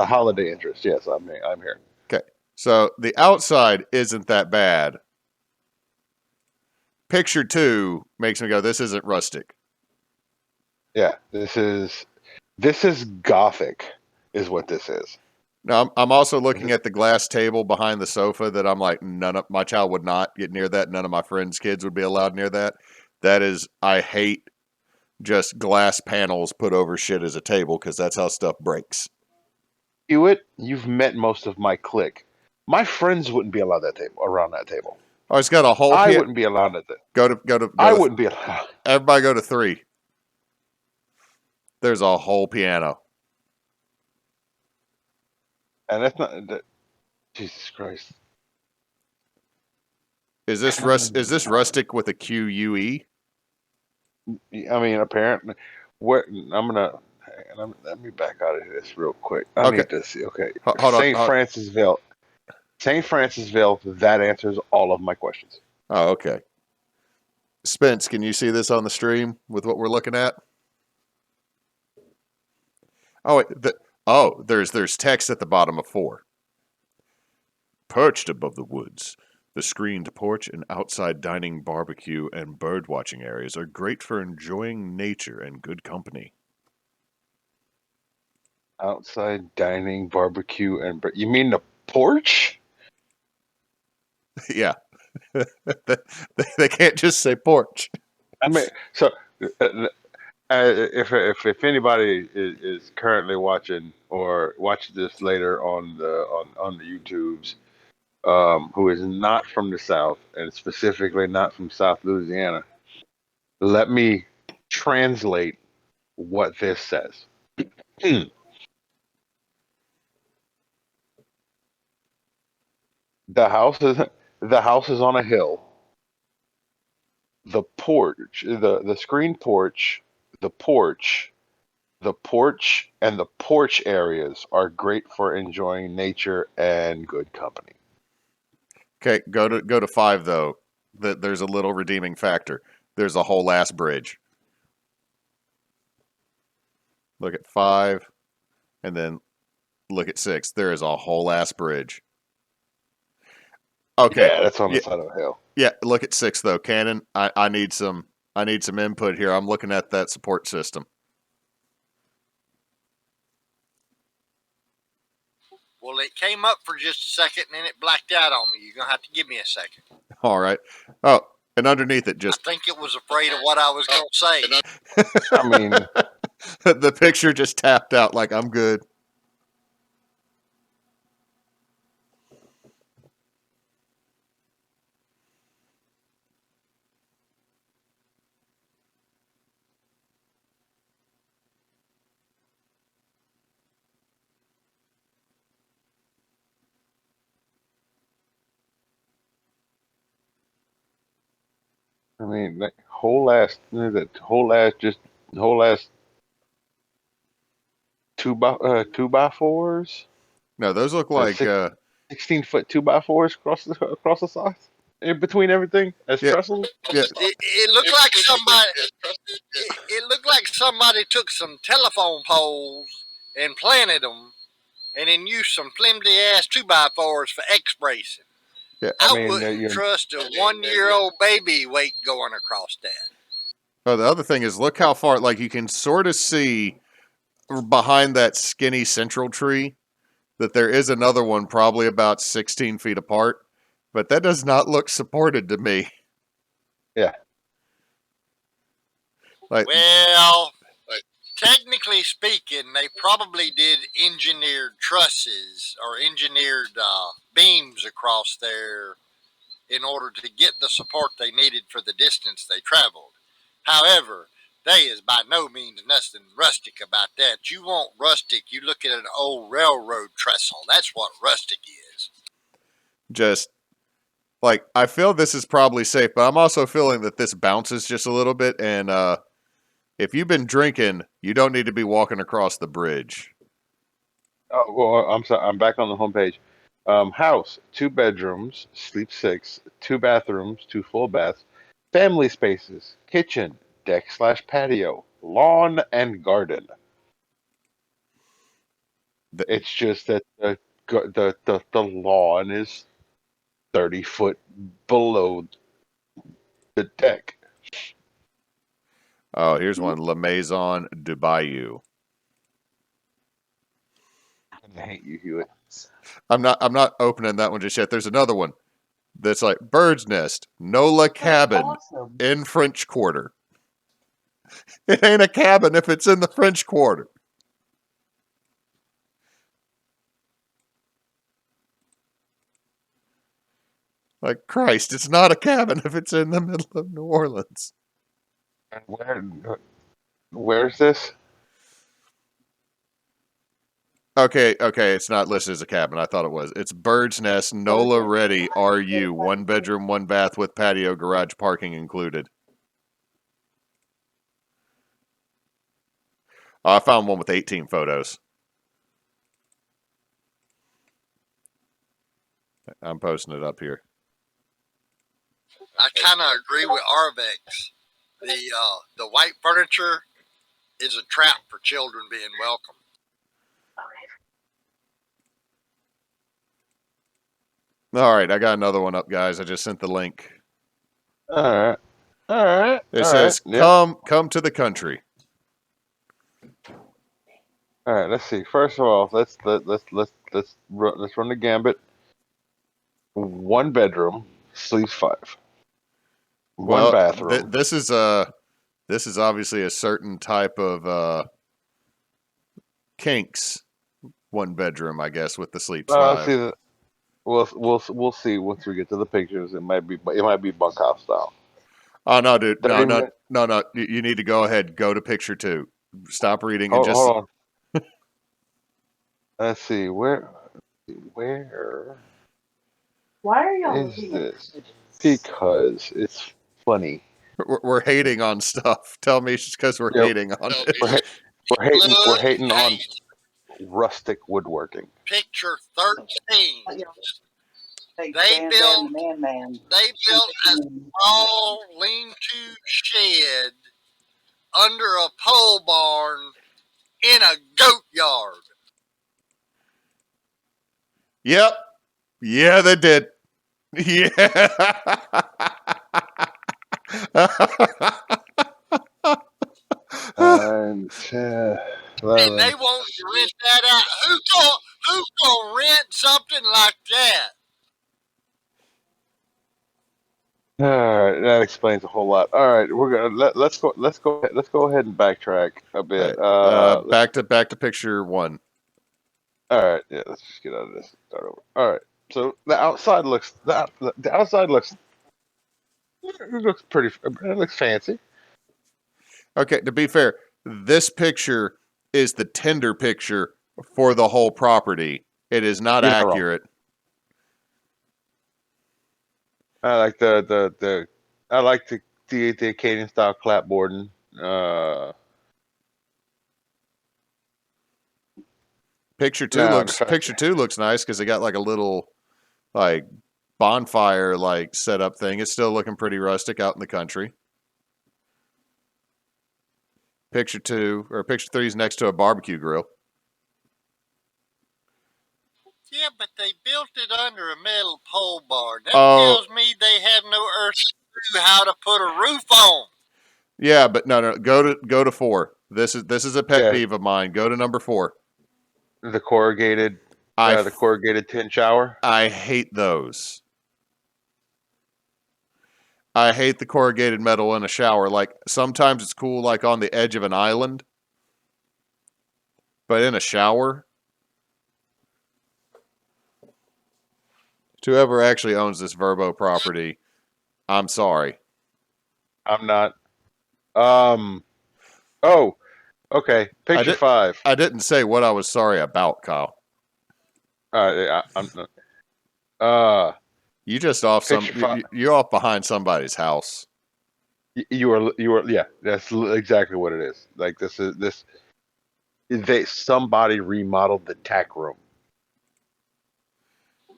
holiday interest. Yes, I'm here. Okay. So the outside isn't that bad. Picture 2 makes me go, this isn't rustic. Yeah, this is gothic, is what this is. Now, I'm also looking at the glass table behind the sofa that I'm like, none of my child would not get near that. None of my friends' kids would be allowed near that. That is, I hate just glass panels put over shit as a table because that's how stuff breaks. Hewitt, you've met most of my clique. My friends wouldn't be allowed around that table. Oh, it's got a whole. I wouldn't be allowed at that. I wouldn't be allowed. Everybody go to 3. There's a whole piano. And that's not that. Jesus Christ. Is this rustic with a QUE? I mean, apparently, what I'm gonna. Let me back out of this real quick. I Okay. need to see. Okay, Hold on. St. Francisville. St. Francisville. That answers all of my questions. Oh, okay. Spence, can you see this on the stream with what we're looking at? Oh, wait, there's text at the bottom of 4. Perched above the woods, the screened porch and outside dining, barbecue, and bird watching areas are great for enjoying nature and good company. Outside dining, barbecue, and you mean the porch? Yeah. They can't just say porch. I mean, so if anybody is currently watching or watches this later on the YouTubes, who is not from the South and specifically not from South Louisiana, let me translate what this says. The house is on a hill. The porch, the screen porch, the porch, the porch, and the porch areas are great for enjoying nature and good company. Okay, go to 5 though. There's a little redeeming factor. There's a whole ass bridge. Look at 5, and then look at 6. There is a whole ass bridge. Okay. Yeah, that's on the Yeah, side of a hill. yeah. Look at 6 though, Cannon. I need some input here. I'm looking at that support system. Well, it came up for just a second and then it blacked out on me. You're going to have to give me a second. All right. Oh, and underneath it, just I think it was afraid of what I was going to say. I mean, the picture just tapped out like I'm good. like whole ass, whole ass 2x4s. No, those look Uh, like six, 16-foot 2x4s across the sides in between everything as yeah, trestles. yeah. It looked like somebody. It looked like somebody took some telephone poles and planted them, and then used some flimsy ass 2x4s for X bracing. Yeah. I I mean, wouldn't trust a 1-year-old baby weight going across that. Oh, the other thing is, look how far. Like you can sort of see behind that skinny central tree that there is another one probably about 16 feet apart, but that does not look supported to me. yeah. Like, Well, technically speaking, they probably did engineered trusses or engineered beams across there in order to get the support they needed for the distance they traveled. However, there is by no means nothing rustic about that. You want rustic, you look at an old railroad trestle. That's what rustic is. just like I feel this is probably safe, but I'm also feeling that this bounces just a little bit. And if you've been drinking, you don't need to be walking across the bridge. Oh, well, I'm sorry. I'm back on the homepage. House, 2 bedrooms, sleep 6, 2 bathrooms, 2 full baths, family spaces, kitchen, deck/patio, lawn, and garden. The, It's just that the lawn is 30 foot below the deck. oh, here's one: La Maison du Bayou. I hate you, Hewitt. I'm not opening that one just yet. There's another one that's like Bird's Nest, Nola Cabin Awesome. in French Quarter. It ain't a cabin if it's in the French Quarter. Like Christ, it's not a cabin if it's in the middle of New Orleans. And where's this? Okay, it's not listed as a cabin. I thought it was. It's Bird's Nest, Nola Ready, RU, 1 bedroom, 1 bath with patio, garage parking included. Oh, I found one with 18 photos. I'm posting it up here. I kind of agree with Arvex. The white furniture is a trap for children being welcome. All right, I got another one up, guys. I just sent the link. All right, all right. It all says, right. Yep. "Come to the country." All right. Let's see. First of all, let's run the gambit. 1 bedroom, sleeps 5. 1 Well, bathroom. this is obviously a certain type of kinks 1 bedroom, I guess, with the sleeps 5. See, we'll see once we get to the pictures. It might be bunkhouse style. Oh no, dude, 30 no. minutes. You need to go ahead. Go to picture 2. Stop reading and just. Hold on. Let's see where Why are y'all is looking this? at Because it's funny. We're hating on stuff. Tell me it's just because we're Yep. hating on it. We're hating on rustic woodworking. Picture 13. They They built man. a small lean-to shed under a pole barn in a goat yard. Yep. Yeah, they did. Yeah. 9, 10, And 11. they won't rent that out. Who's gonna rent something like that? All right, that explains a whole lot. All right, we're gonna let's go ahead and backtrack a All bit. right. Back to picture one. All right, yeah, let's just get out of this and start over. All right, so the outside looks it looks pretty. It looks fancy. Okay, to be fair, this picture is the tender picture for the whole property. It is not You're not wrong. accurate. I like the I like the Acadian style clapboarding. Picture two No, looks nice because they got like a little like bonfire like setup thing. It's still looking pretty rustic out in the country. Picture three is next to a barbecue grill. Yeah, but they built it under a metal pole barn. That Oh. tells me they have no earth clue how to put a roof on. Yeah, but no. Go to 4. This is a pet peeve of mine. Go to number 4. the corrugated tin shower. I hate those. I hate the corrugated metal in a shower. Like sometimes it's cool, like on the edge of an island, but in a shower. To whoever actually owns this Verbo property, I'm sorry. I'm not. Oh. Okay. Picture 5. I didn't say what I was sorry about, Kyle. I'm not. You just off you're off behind somebody's house. You were yeah. That's exactly what it is. Like somebody remodeled the tack room.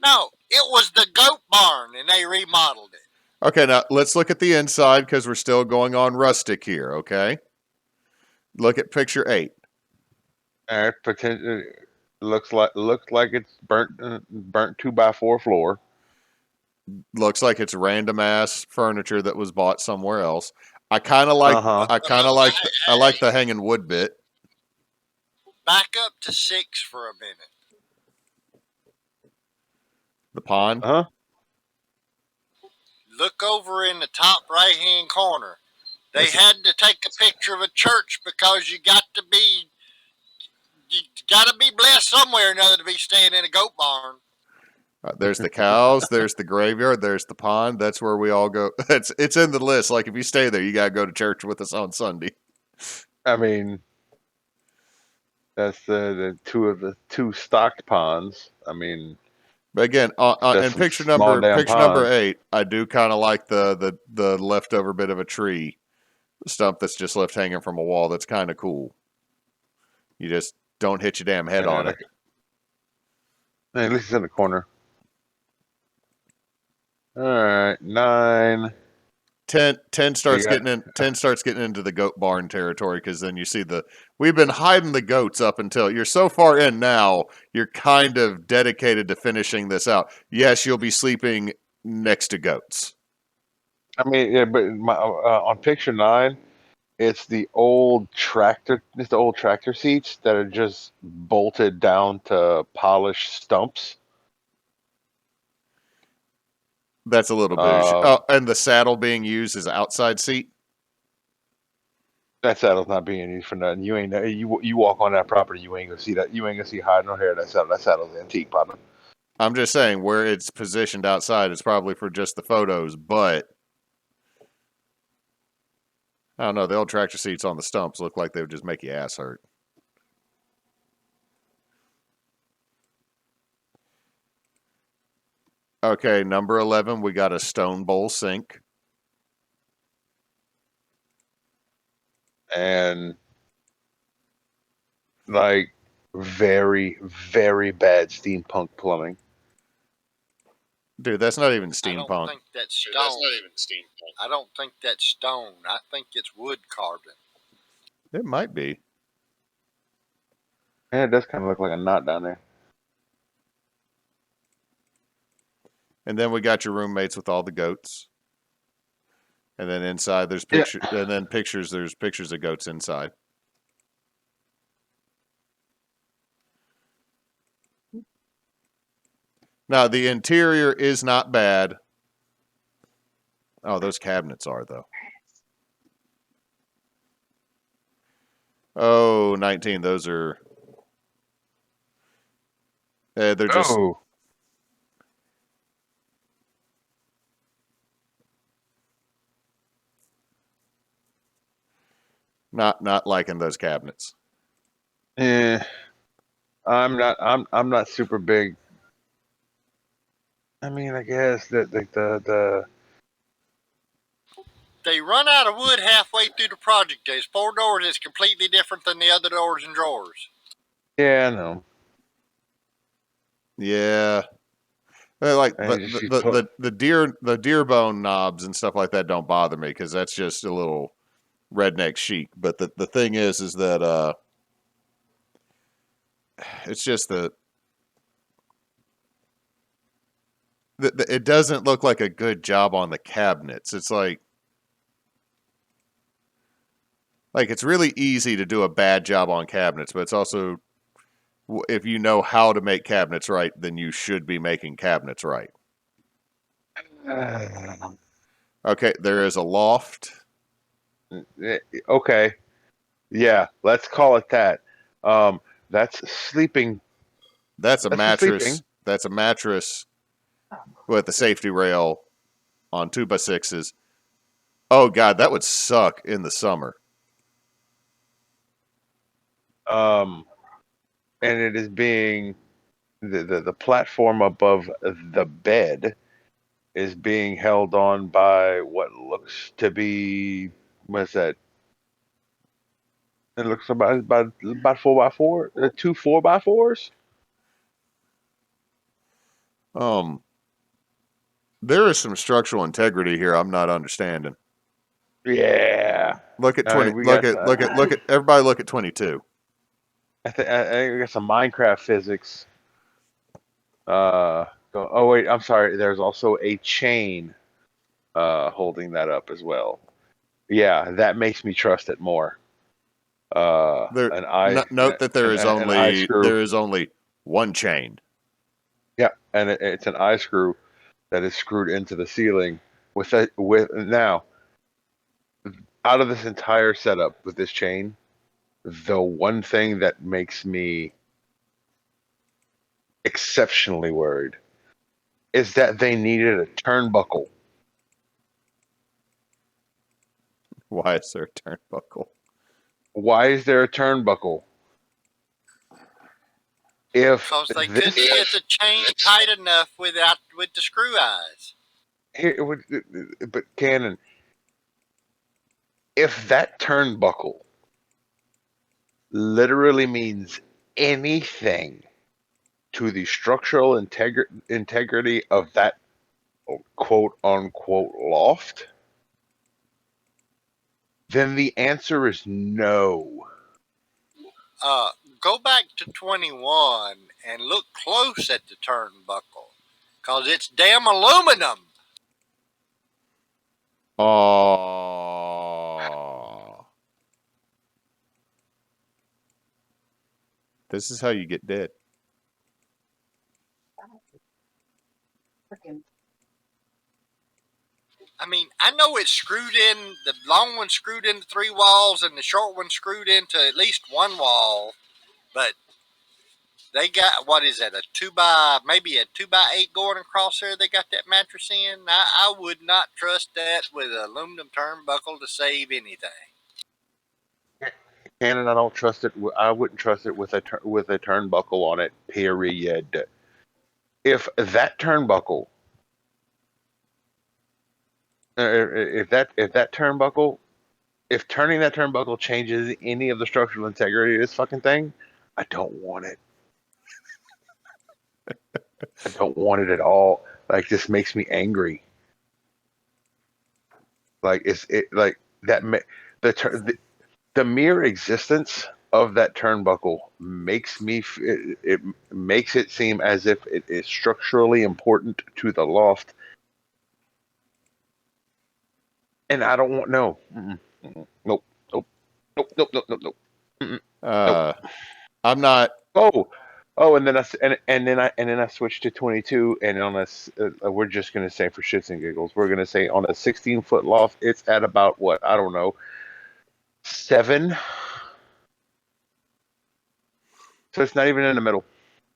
No, it was the goat barn, and they remodeled it. Okay, now let's look at the inside because we're still going on rustic here. Okay, look at picture 8. All right, potentially looks like it's burnt 2x4 floor. Looks like it's random ass furniture that was bought somewhere else. I kind of like I like the hanging wood bit. Back up to 6 for a minute. The pond. Look over in the top right hand corner. They had to take a picture of a church because you got to be blessed somewhere or another to be staying in a goat barn. There's the cows. There's the graveyard. There's the pond. That's where we all go. It's in the list. Like if you stay there, you gotta go to church with us on Sunday. I mean, that's the two stocked ponds. I mean, but again, in picture number 8, I do kind of like the leftover bit of a tree stump that's just left hanging from a wall. That's kind of cool. You just don't hit your damn head on it. At least it's in the corner. All right, 9. 10 starts getting into the goat barn territory because then you see we've been hiding the goats up until you're so far in now. You're kind of dedicated to finishing this out. Yes, you'll be sleeping next to goats. I mean, yeah, but on picture 9, it's the old tractor. It's the old tractor seats that are just bolted down to polished stumps. That's a little bougie. Oh, and the saddle being used as an outside seat. That saddle's not being used for nothing. You walk on that property, you ain't gonna see that. You ain't gonna see hide nor hair of that saddle. That saddle's antique, partner. I'm just saying where it's positioned outside is probably for just the photos, but I don't know. The old tractor seats on the stumps look like they would just make your ass hurt. Okay, number 11, we got a stone bowl sink. And like very, very bad steampunk plumbing. Dude, that's not even steampunk. I don't think that's stone. Dude, that's not even steampunk. I don't think that's stone. I think it's wood carving. It might be. Yeah, it does kind of look like a knot down there. And then we got your roommates with all the goats. And then inside there's Yeah. pictures, and then pictures. There's pictures of goats inside. Now the interior is not bad. Oh, those cabinets are though. Oh, 19. Those are. They're just Oh, not liking those cabinets. eh. I'm not super big. I mean, I guess that the They run out of wood halfway through the project. There's 4 doors that's completely different than the other doors and drawers. yeah, I know. Yeah, like And you put the deer bone knobs and stuff like that don't bother me because that's just a little redneck chic. But the thing is that it's just it doesn't look like a good job on the cabinets. It's like it's really easy to do a bad job on cabinets, but it's also if you know how to make cabinets right, then you should be making cabinets right. Okay, there is a loft. okay. Yeah, let's call it that. Um, that's sleeping. That's a That's for mattress. sleeping. That's a mattress with a safety rail on 2x6s. Oh God, that would suck in the summer. Um, and it is being the platform above the bed is being held on by what looks to be what's that? It looks about 4x4, two 4x4s. Um, there is some structural integrity here I'm not understanding. Yeah, Look at I mean 20. we got Look at everybody. Look at 22. I think we got some Minecraft physics. Oh wait, I'm sorry. There's also a chain holding that up as well. Yeah, that makes me trust it more. There. An eye Note that an eye screw. there is only one chain. Yeah, and it's an eye screw that is screwed into the ceiling with now out of this entire setup with this chain. The one thing that makes me exceptionally worried is that they needed a turnbuckle. Why is there a turnbuckle? Why is there a turnbuckle? If Because they couldn't get this the chain tight enough with the screw eyes. here, but Cannon, if that turnbuckle literally means anything to the structural integrity of that quote unquote loft, then the answer is no. Go back to 21 and look close at the turnbuckle. Because it's damn aluminum. Oh, this is how you get dead. Freaking I mean, I know it's screwed in, the long one screwed into 3 walls and the short one screwed into at least 1 wall, but they got, what is that, maybe a 2x8 going across there they got that mattress in? I would not trust that with an aluminum turnbuckle to save anything. Cannon, I don't trust it. I wouldn't trust it with a turnbuckle on it. Period. If that turnbuckle, if that turnbuckle, if turning that turnbuckle changes any of the structural integrity of this fucking thing, I don't want it. I don't want it at all. Like this makes me angry. Like it's it like that the mere existence of that turnbuckle makes me it makes it seem as if it is structurally important to the loft, and I don't want no. Nope, nope, nope, nope, nope, nope, nope. Nope. I'm not. Oh, and then I switched to 22, and on we're just gonna say for shits and giggles, we're gonna say on a 16-foot loft, it's at about what, I don't know, 7. So it's not even in the middle.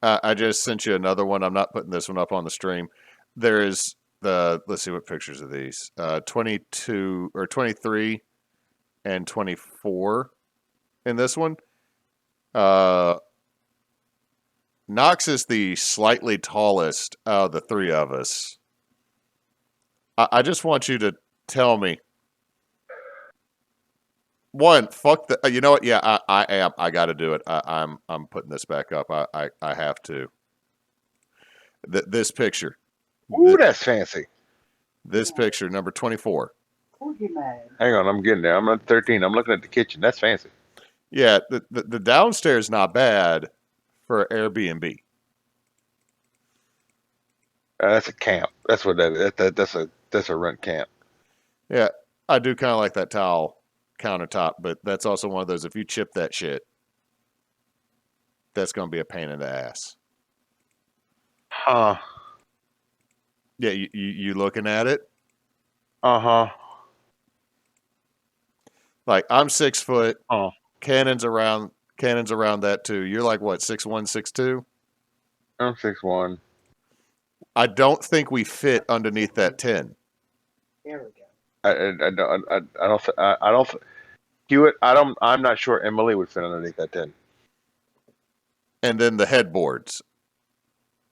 I just sent you another one. I'm not putting this one up on the stream. There is the. Let's see what pictures of these. 22 or 23 and 24 in this one. Nox is the slightly tallest out of the three of us. I just want you to tell me. One, fuck the. You know what? Yeah, I am. I got to do it. I'm putting this back up. I have to. This picture. Ooh, that's fancy. This picture, number 24. Hang on, I'm getting there. I'm at 13. I'm looking at the kitchen. That's fancy. Yeah, the downstairs not bad for Airbnb. That's a camp. That's what that is. That's a rent camp. Yeah, I do kind of like that tile countertop, but that's also one of those, if you chip that shit, that's going to be a pain in the ass. Huh. Yeah, you looking at it? Uh-huh. Like, I'm 6 foot. Oh. Cannon's around that too. You're like what, 6'1", 6'2"? I'm 6'1". I don't think we fit underneath that 10. There we go. I don't Hewitt, I'm not sure Emily would fit underneath that 10. And then the headboards.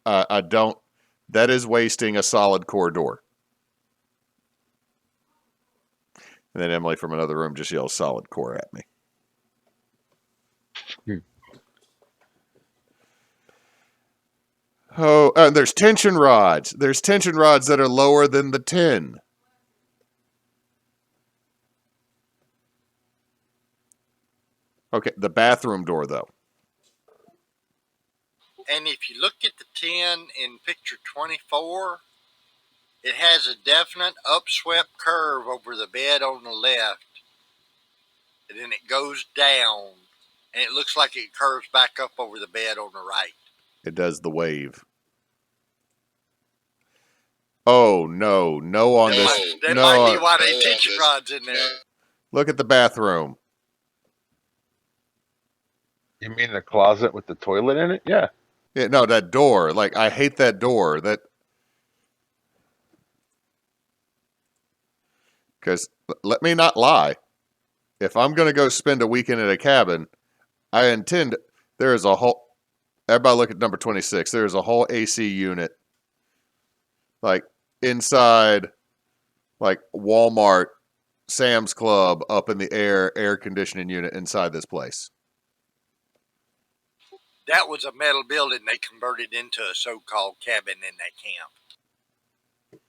I don't. That is wasting a solid core door. And then Emily from another room just yells solid core at me. Oh, there's tension rods. There's tension rods that are lower than the 10. Okay, the bathroom door, though. And if you look at the 10 in picture 24, it has a definite upswept curve over the bed on the left. And then it goes down, and it looks like it curves back up over the bed on the right. It does the wave. Oh, no on this. That no, might be why they tension rods in there. Look at the bathroom. You mean the closet with the toilet in it? Yeah. Yeah, no, that door. Like, I hate that door. Because, let me not lie. If I'm going to go spend a weekend at a cabin, I intend, there is a whole, everybody look at number 26. There is a whole AC unit, like, inside, like, Walmart, Sam's Club, up in the air conditioning unit inside this place. That was a metal building they converted into a so-called cabin in that camp.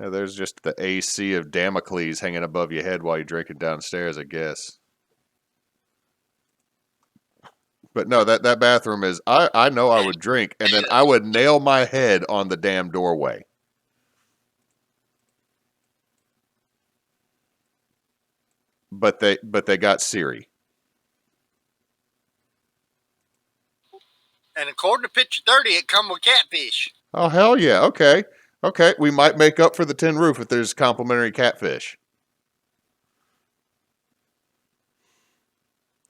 Yeah, there's just the AC of Damocles hanging above your head while you're drinking downstairs, I guess. But no, that bathroom is, I know I would drink, and then I would nail my head on the damn doorway. But they got Siri. And according to picture 30, it come with catfish. Oh, hell yeah. Okay. We might make up for the tin roof if there's complimentary catfish.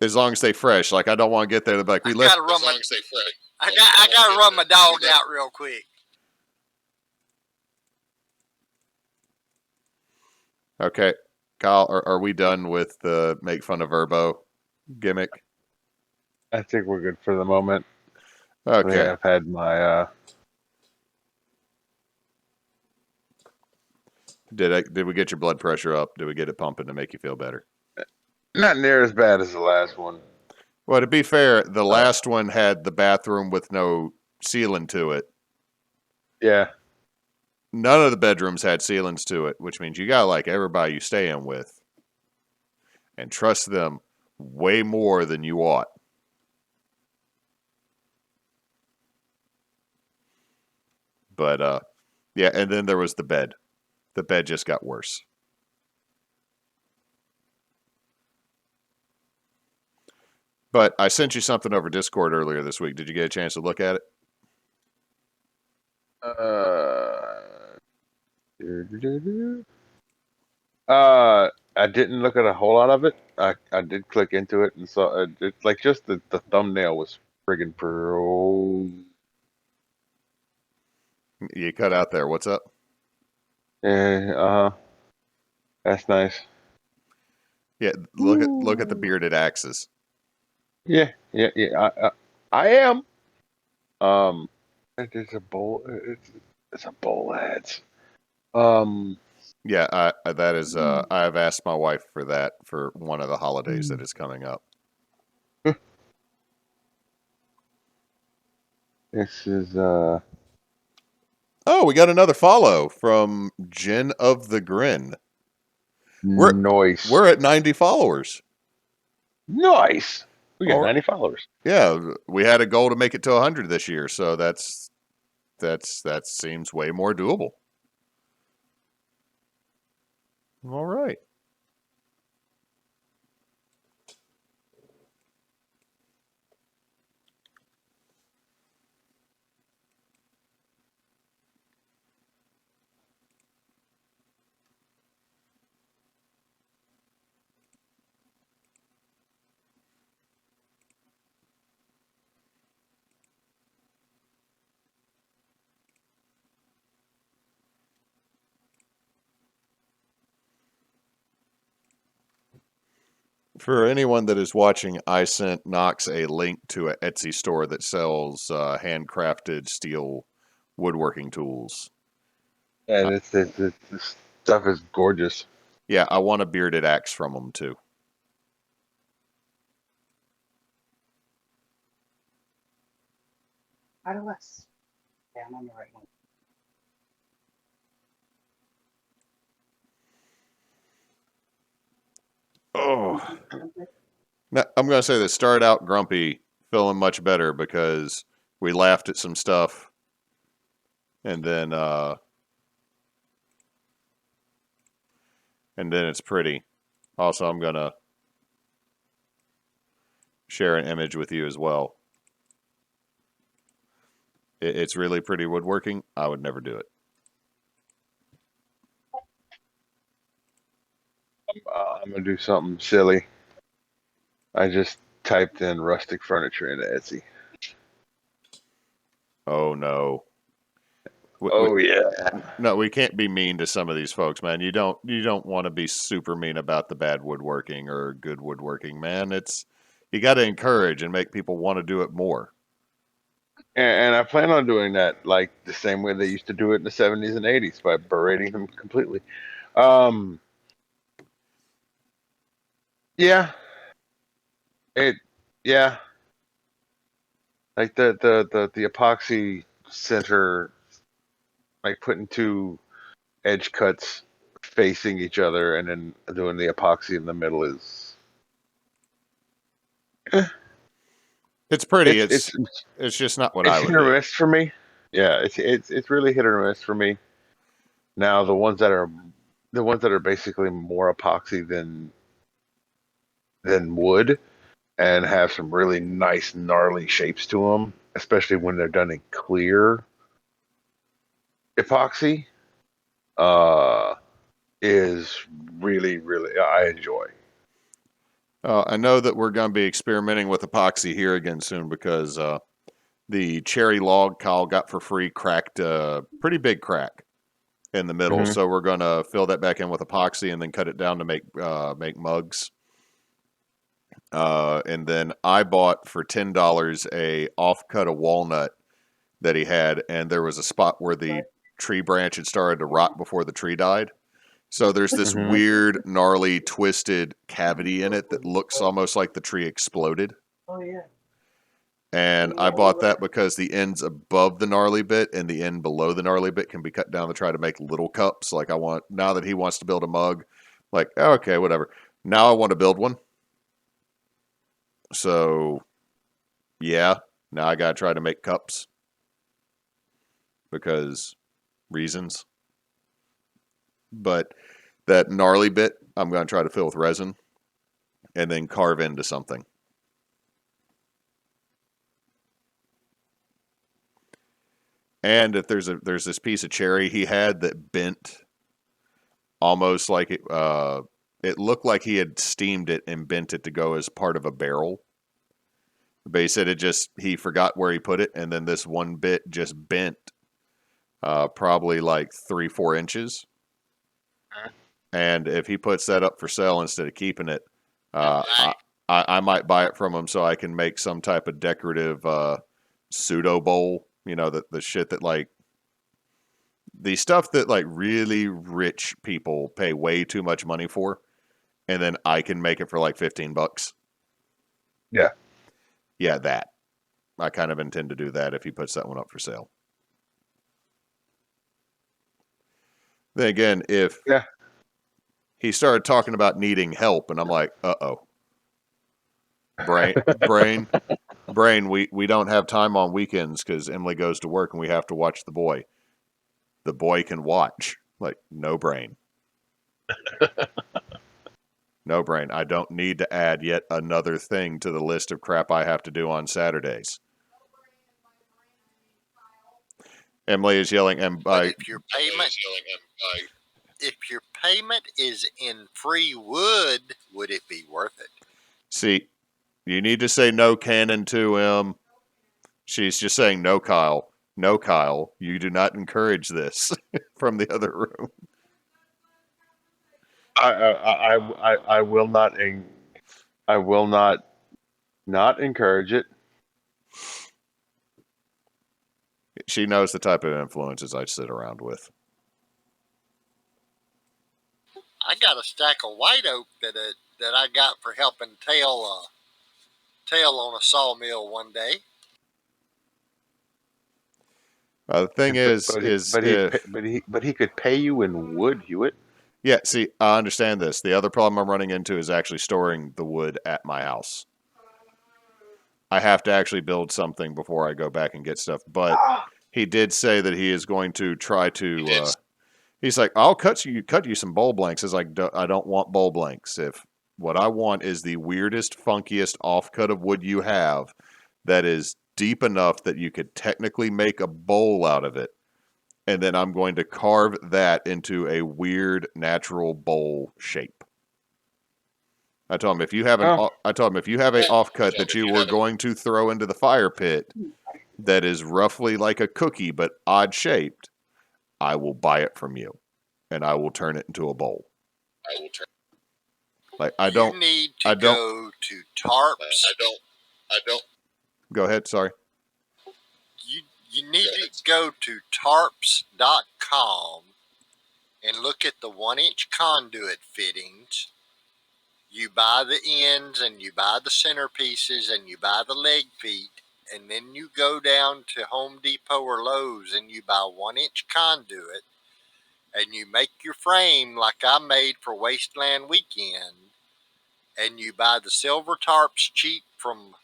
As long as they fresh. Like, I don't want to get there. Like, we left. As long as they fresh. I gotta run my dog out real quick. Okay. Kyle, are we done with the make fun of Verbo gimmick? I think we're good for the moment. Okay. I've had my Did we get your blood pressure up? Did we get it pumping to make you feel better? not near as bad as the last one. Well, to be fair, the last one had the bathroom with no ceiling to it. Yeah. None of the bedrooms had ceilings to it, which means you gotta like everybody you stay in with and trust them way more than you ought. But yeah, and then there was the bed. The bed just got worse. But I sent you something over Discord earlier this week. Did you get a chance to look at it? I didn't look at a whole lot of it. I did click into it and saw it, like just the thumbnail was friggin' pro. You cut out there. What's up? That's nice. Yeah, look at the bearded axes. Yeah. I am. It's a bowl. It's a bowl ads. Yeah, that is. I have asked my wife for that for one of the holidays that is coming up. This is Oh, we got another follow from Jen of the Grin. nice. We're at 90 followers. Nice. We got All right. 90 followers. Yeah, we had a goal to make it to 100 this year, so that seems way more doable. All right. For anyone that is watching, I sent Nox a link to an Etsy store that sells handcrafted steel woodworking tools. And this stuff is gorgeous. Yeah, I want a bearded axe from them too. Out of us. Yeah, I'm on the right one. Oh. Now, I'm going to say this. Started out grumpy, feeling much better because we laughed at some stuff. And then it's pretty. Also, I'm going to share an image with you as well. It's really pretty woodworking. I would never do it. I'm gonna do something silly. I just typed in rustic furniture into Etsy. Oh no. Oh yeah. No, we can't be mean to some of these folks, man. You don't want to be super mean about the bad woodworking or good woodworking, man. You got to encourage and make people want to do it more. And I plan on doing that like the same way they used to do it in the 70s and 80s by berating them completely. Yeah. Yeah. Like the epoxy center, like putting two edge cuts facing each other and then doing the epoxy in the middle is It's pretty. it's It's just not what it's I hit would or do. miss for me. Yeah, it's really hit or miss for me. Now the ones that are basically more epoxy than wood and have some really nice gnarly shapes to them, especially when they're done in clear epoxy, uh, is really I enjoy. I know that we're going to be experimenting with epoxy here again soon because the cherry log Kyle got for free cracked a pretty big crack in the middle. Mhm. So we're going to fill that back in with epoxy and then cut it down to make mugs. And then I bought for $10 a offcut of walnut that he had, and there was a spot where the tree branch had started to rot before the tree died. So there's this Mhm. weird, gnarly, twisted cavity in it that looks almost like the tree exploded. Oh yeah. And I bought that because the ends above the gnarly bit and the end below the gnarly bit can be cut down to try to make little cups. Like now that he wants to build a mug, like, okay, whatever. Now I want to build one. So, yeah, now I gotta try to make cups because reasons. But that gnarly bit, I'm gonna try to fill with resin and then carve into something. And if there's this piece of cherry he had that bent almost like it looked like he had steamed it and bent it to go as part of a barrel. But he said he forgot where he put it, and then this one bit just bent probably like 3-4 inches. And if he puts that up for sale instead of keeping it, I might buy it from him so I can make some type of decorative pseudo bowl. You know, the shit that like the stuff that like really rich people pay way too much money for, and then I can make it for like $15. Yeah. Yeah, that. I kind of intend to do that if he puts that one up for sale. Then again, if Yeah. he started talking about needing help, and I'm like, uh-oh. Brain, we don't have time on weekends because Emily goes to work and we have to watch the boy. The boy can watch. Like, no brain. No brain. I don't need to add yet another thing to the list of crap I have to do on Saturdays. Emily is yelling, and But if your payment is in free wood, would it be worth it? see, you need to say no cannon to him. She's just saying no, Kyle. No, Kyle. You do not encourage this from the other room. I will not. I will not encourage it. She knows the type of influences I sit around with. I got a stack of white oak that I got for helping tail on a sawmill one day. The thing is if But he could pay you in wood, Hewitt. yeah, see, I understand this. The other problem I'm running into is actually storing the wood at my house. I have to actually build something before I go back and get stuff. But he did say that he is going to try to. He's like, I'll cut you some bowl blanks. It's like, I don't want bowl blanks. If what I want is the weirdest, funkiest offcut of wood you have, that is deep enough that you could technically make a bowl out of it, and then I'm going to carve that into a weird natural bowl shape. I told him if you have a offcut that you were going to throw into the fire pit that is roughly like a cookie but odd shaped, I will buy it from you, and I will turn it into a bowl. Like You need to go to Tarps. I don't. Go ahead. Sorry. You need to go to tarps.com and look at the 1-inch conduit fittings. You buy the ends and you buy the centerpieces and you buy the leg feet, and then you go down to Home Depot or Lowe's and you buy 1-inch conduit and you make your frame like I made for Wasteland Weekend, and you buy the silver tarps cheap from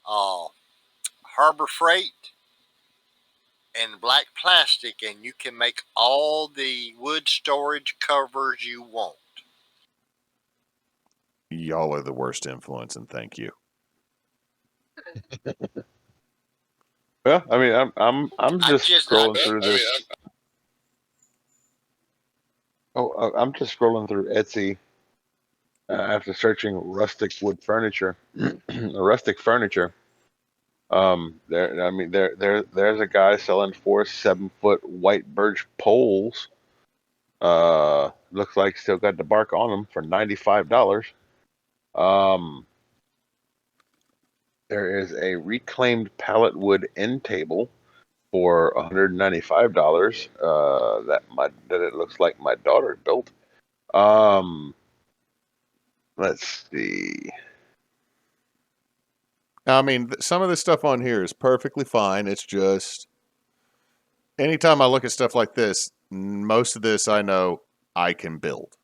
Harbor Freight and black plastic, and you can make all the wood storage covers you want. Y'all are the worst influence, and thank you. Well, I mean, I'm just scrolling through this. I'm just scrolling through Etsy after searching rustic wood furniture, rustic furniture. There's a guy selling 4 7-foot white birch poles. Looks like still got the bark on them for $95. There is a reclaimed pallet wood end table for $195. That it looks like my daughter built. Let's see. I mean, some of the stuff on here is perfectly fine. It's just anytime I look at stuff like this, most of this I know I can build.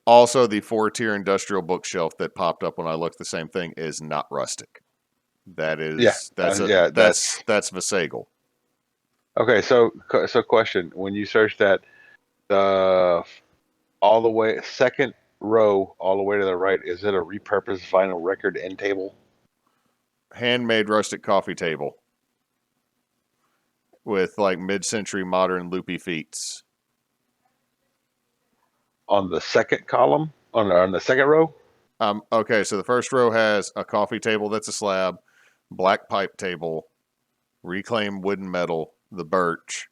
Also, the 4-tier industrial bookshelf that popped up when I looked the same thing is not rustic. That's Visagal. Okay. So question: when you search that, the all the way second row all the way to the right, is it a repurposed vinyl record end table? Handmade rustic coffee table with like mid-century modern loopy feet. On the second column, on the second row. Okay, so the first row has a coffee table that's a slab, black pipe table, reclaimed wooden metal, the birch,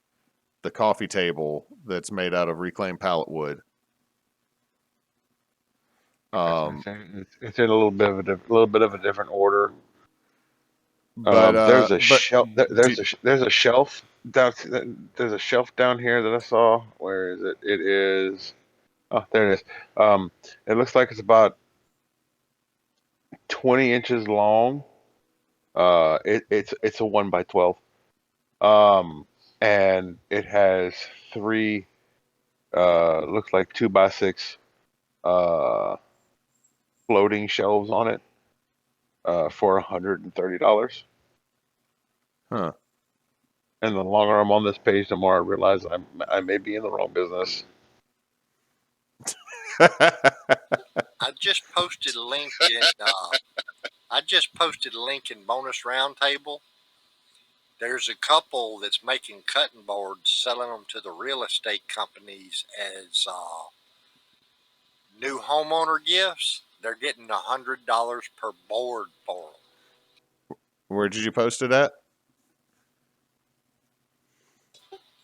the coffee table that's made out of reclaimed pallet wood. It's in a little bit of a different order. But There's a but shelf. do, There's a shelf down. There's a shelf down here that I saw. Where is it? It is. Oh, there it is. It looks like it's about 20 inches long. It's a 1 by 12. And it has three. Looks like 2 by 6. Uh, floating shelves on it. For $130. huh? And the longer I'm on this page, the more I realize I may be in the wrong business. I just posted a link in. I just posted a link in Bonus Roundtable. There's a couple that's making cutting boards, selling them to the real estate companies as new homeowner gifts. They're getting $100 per board for them. Where did you post it at?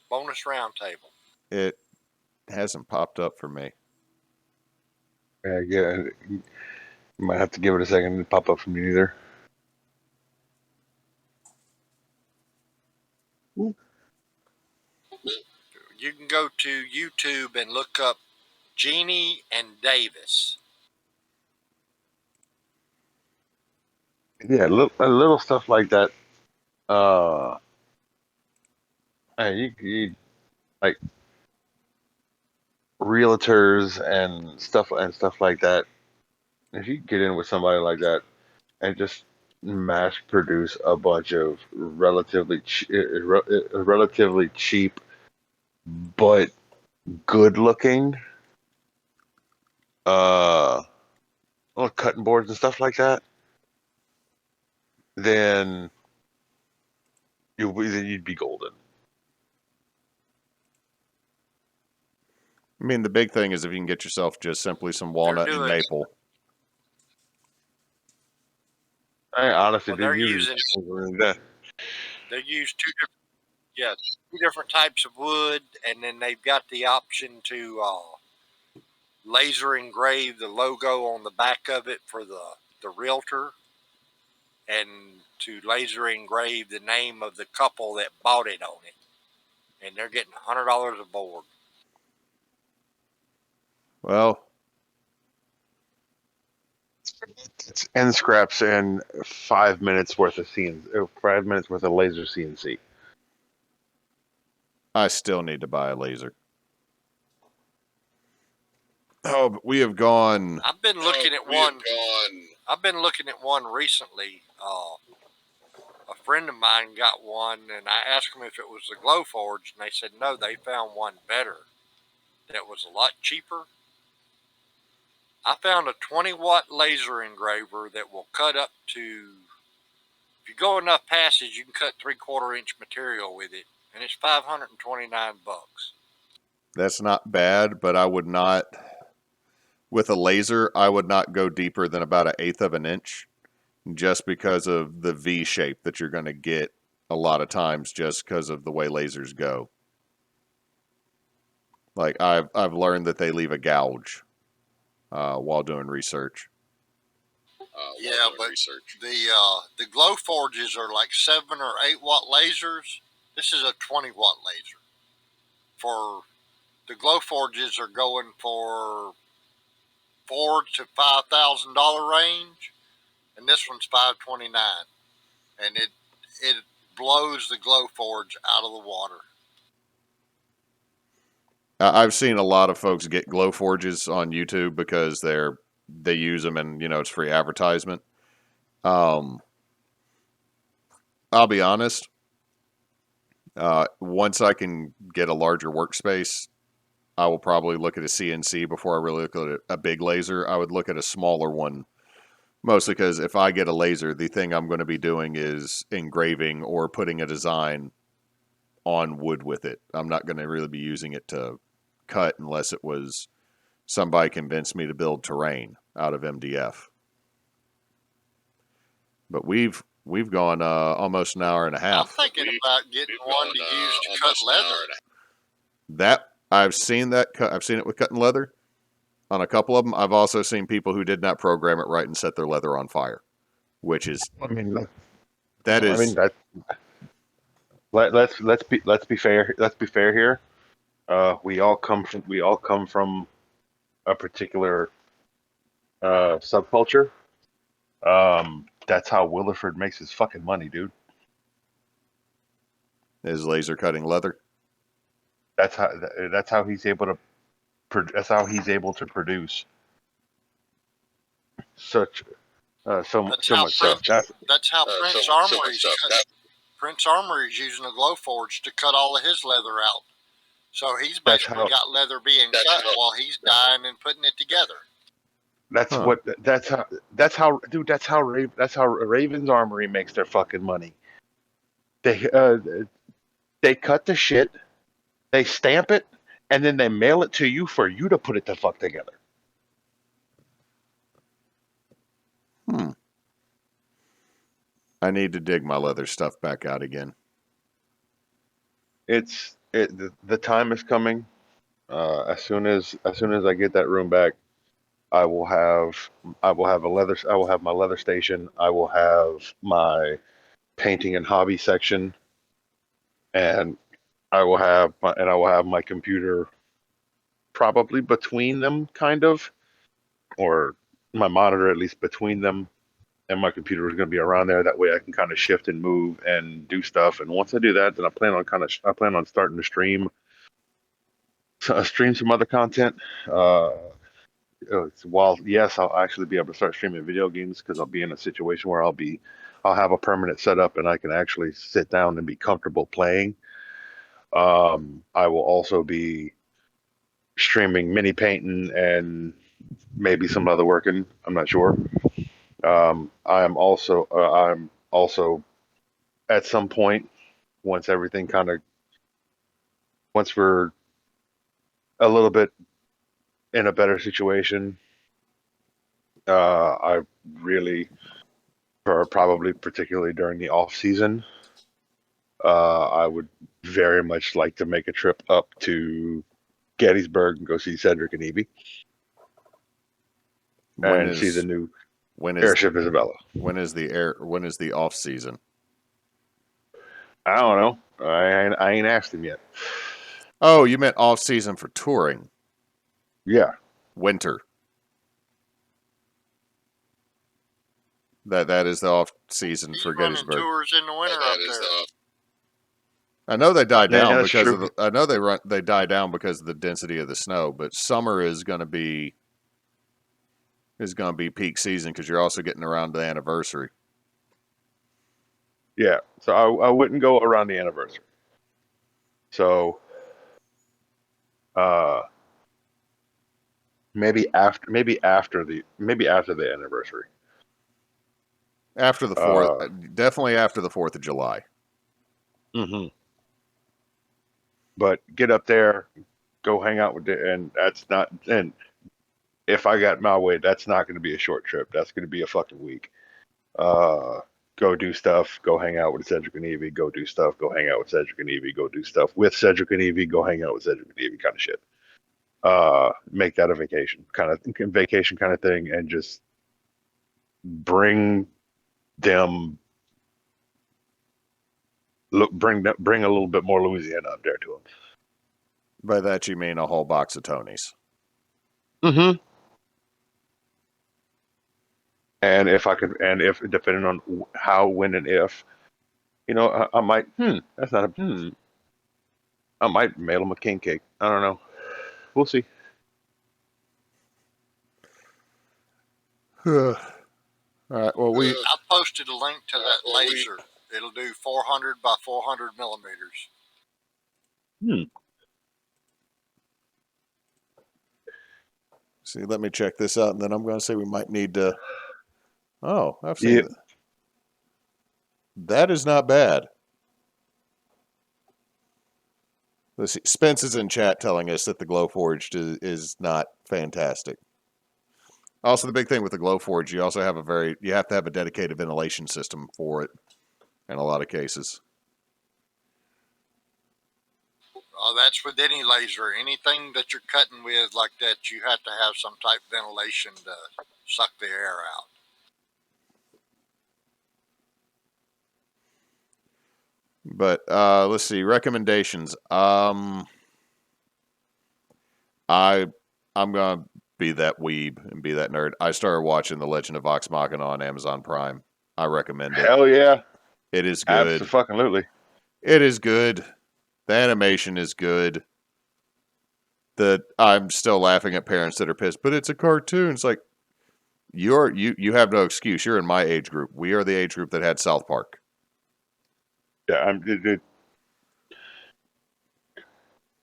Bonus Roundtable. It hasn't popped up for me. Yeah, you might have to give it a second to pop up for me either. You can go to YouTube and look up Jeannie and Davis. Yeah, little stuff like that. Uh, you like realtors and stuff like that. If you get in with somebody like that and just mass produce a bunch of relatively cheap but good looking uh little cutting boards and stuff like that, then you'd be golden. I mean, the big thing is if you can get yourself just simply some They're walnut and doing maple. I honestly well. do They're use using that. they use two different types of wood, and then they've got the option to laser engrave the logo on the back of it for the realtor, and to laser engrave the name of the couple that bought it on it, and they're getting $100 a board. Well, It's end scraps and 5 minutes worth of 5 minutes worth of laser CNC. I still need to buy a laser. Oh, but we have gone. I've been looking at one. I've been looking at one recently. A friend of mine got one, and I asked them if it was the Glowforge, and they said no, they found one better that was a lot cheaper. I found a 20-watt laser engraver that will cut up to, if you go enough passes, you can cut 3/4 inch material with it, and it's $529. That's not bad, but I would not. With a laser, I would not go deeper than about 1/8 of an inch, just because of the V shape that you're going to get a lot of times, just because of the way lasers go. Like I've learned that they leave a gouge while doing research. Yeah, but the Glowforges are like 7 or 8 watt lasers. This is a 20-watt laser. For the Glowforges are going for $4,000 to $5,000 range, and this one's $529, and it blows the Glowforge out of the water. I've seen a lot of folks get glow forges on YouTube because they use them and it's free advertisement. Um, I'll be honest. Once I can get a larger workspace, I will probably look at a CNC before I really look at a big laser. I would look at a smaller one, mostly because if I get a laser, the thing I'm going to be doing is engraving or putting a design on wood with it. I'm not going to really be using it to cut unless it was somebody convinced me to build terrain out of MDF. But we've gone almost an hour and a I'm half. thinking about getting one to use to cut leather. That I've seen that cut. I've seen it with cutting leather on a couple of them. I've also seen people who did not program it right and set their leather on fire, which is I mean, that I is mean that. Let's be fair. Let's be fair here. We all come from a particular subculture. That's how Williford makes his fucking money, dude. is laser cutting leather. That's how he's able to. That's how he's able to produce such so much stuff. That's how Prince Armory's Prince Armory's using a glow forge to cut all of his leather out. So he's basically got leather being cut while he's dyeing and putting it together. That's how Raven's Armory makes their fucking money. They cut the shit, they stamp it, and then they mail it to you for you to put it the fuck together. I need to dig my leather stuff back out again. The time is coming. As soon as I get that room back, I will have my leather station. I will have my painting and hobby section, and I will have my computer probably between them, kind of, or my monitor at least between them, and my computer is going to be around there. That way, I can kind of shift and move and do stuff. And once I do that, then I plan on starting to stream some other content. While yes, I'll actually be able to start streaming video games because I'll be in a situation where I'll have a permanent setup and I can actually sit down and be comfortable playing. I will also be streaming mini painting and maybe some other working. I'm not sure. I'm also at some point once we're a little bit in a better situation. I really, probably particularly during the off season, I would very much like to make a trip up to Gettysburg and go see Cedric and Evie and see the new airship Isabella. When is the off season? I don't know. I ain't asked him yet. Oh, you meant off season for touring? Yeah. Winter. That is the off season for Gettysburg. Tours in the winter up there. I know they die down they die down because of the density of the snow, but summer is going to be peak season because you're also getting around the anniversary. Yeah, so I wouldn't go around the anniversary. So, maybe after the anniversary. After the 4th, definitely after the 4th of July. Mm-hmm. But get up there, go hang out and if I got my way, that's not going to be a short trip. That's going to be a fucking week. Go do stuff, go hang out with Cedric and Evie, go do stuff, go hang out with Cedric and Evie, go do stuff with Cedric and Evie, go hang out with Cedric and Evie, kind of shit. Make that a vacation kind of thing, and just bring a little bit more Louisiana up there to them. By that you mean a whole box of Tonys. Mm-hmm. And if depending on how, when, and if, I might. I might mail them a king cake. I don't know. We'll see. All right. Well, I posted a link to that laser. It'll do 400 by 400 millimeters. see. Let me check this out, and then I'm going to say we might need to. Oh, I've seen Yeah. that. That is not bad. Let's see. Spence is in chat telling us that the Glowforged is not fantastic. Also, the big thing with the Glowforge, you also have you have to have a dedicated ventilation system for it in a lot of cases. That's with any laser. Anything that you're cutting with like that, you have to have some type of ventilation to suck the air out. But let's see recommendations. I'm gonna be that weeb and be that nerd. I started watching The Legend of Vox Machina on Amazon Prime. I recommend it. Hell yeah. It is good. Absolutely. It is good. The animation is good. I'm still laughing at parents that are pissed, but it's a cartoon. It's like you have no excuse. You're in my age group. We are the age group that had South Park. Yeah,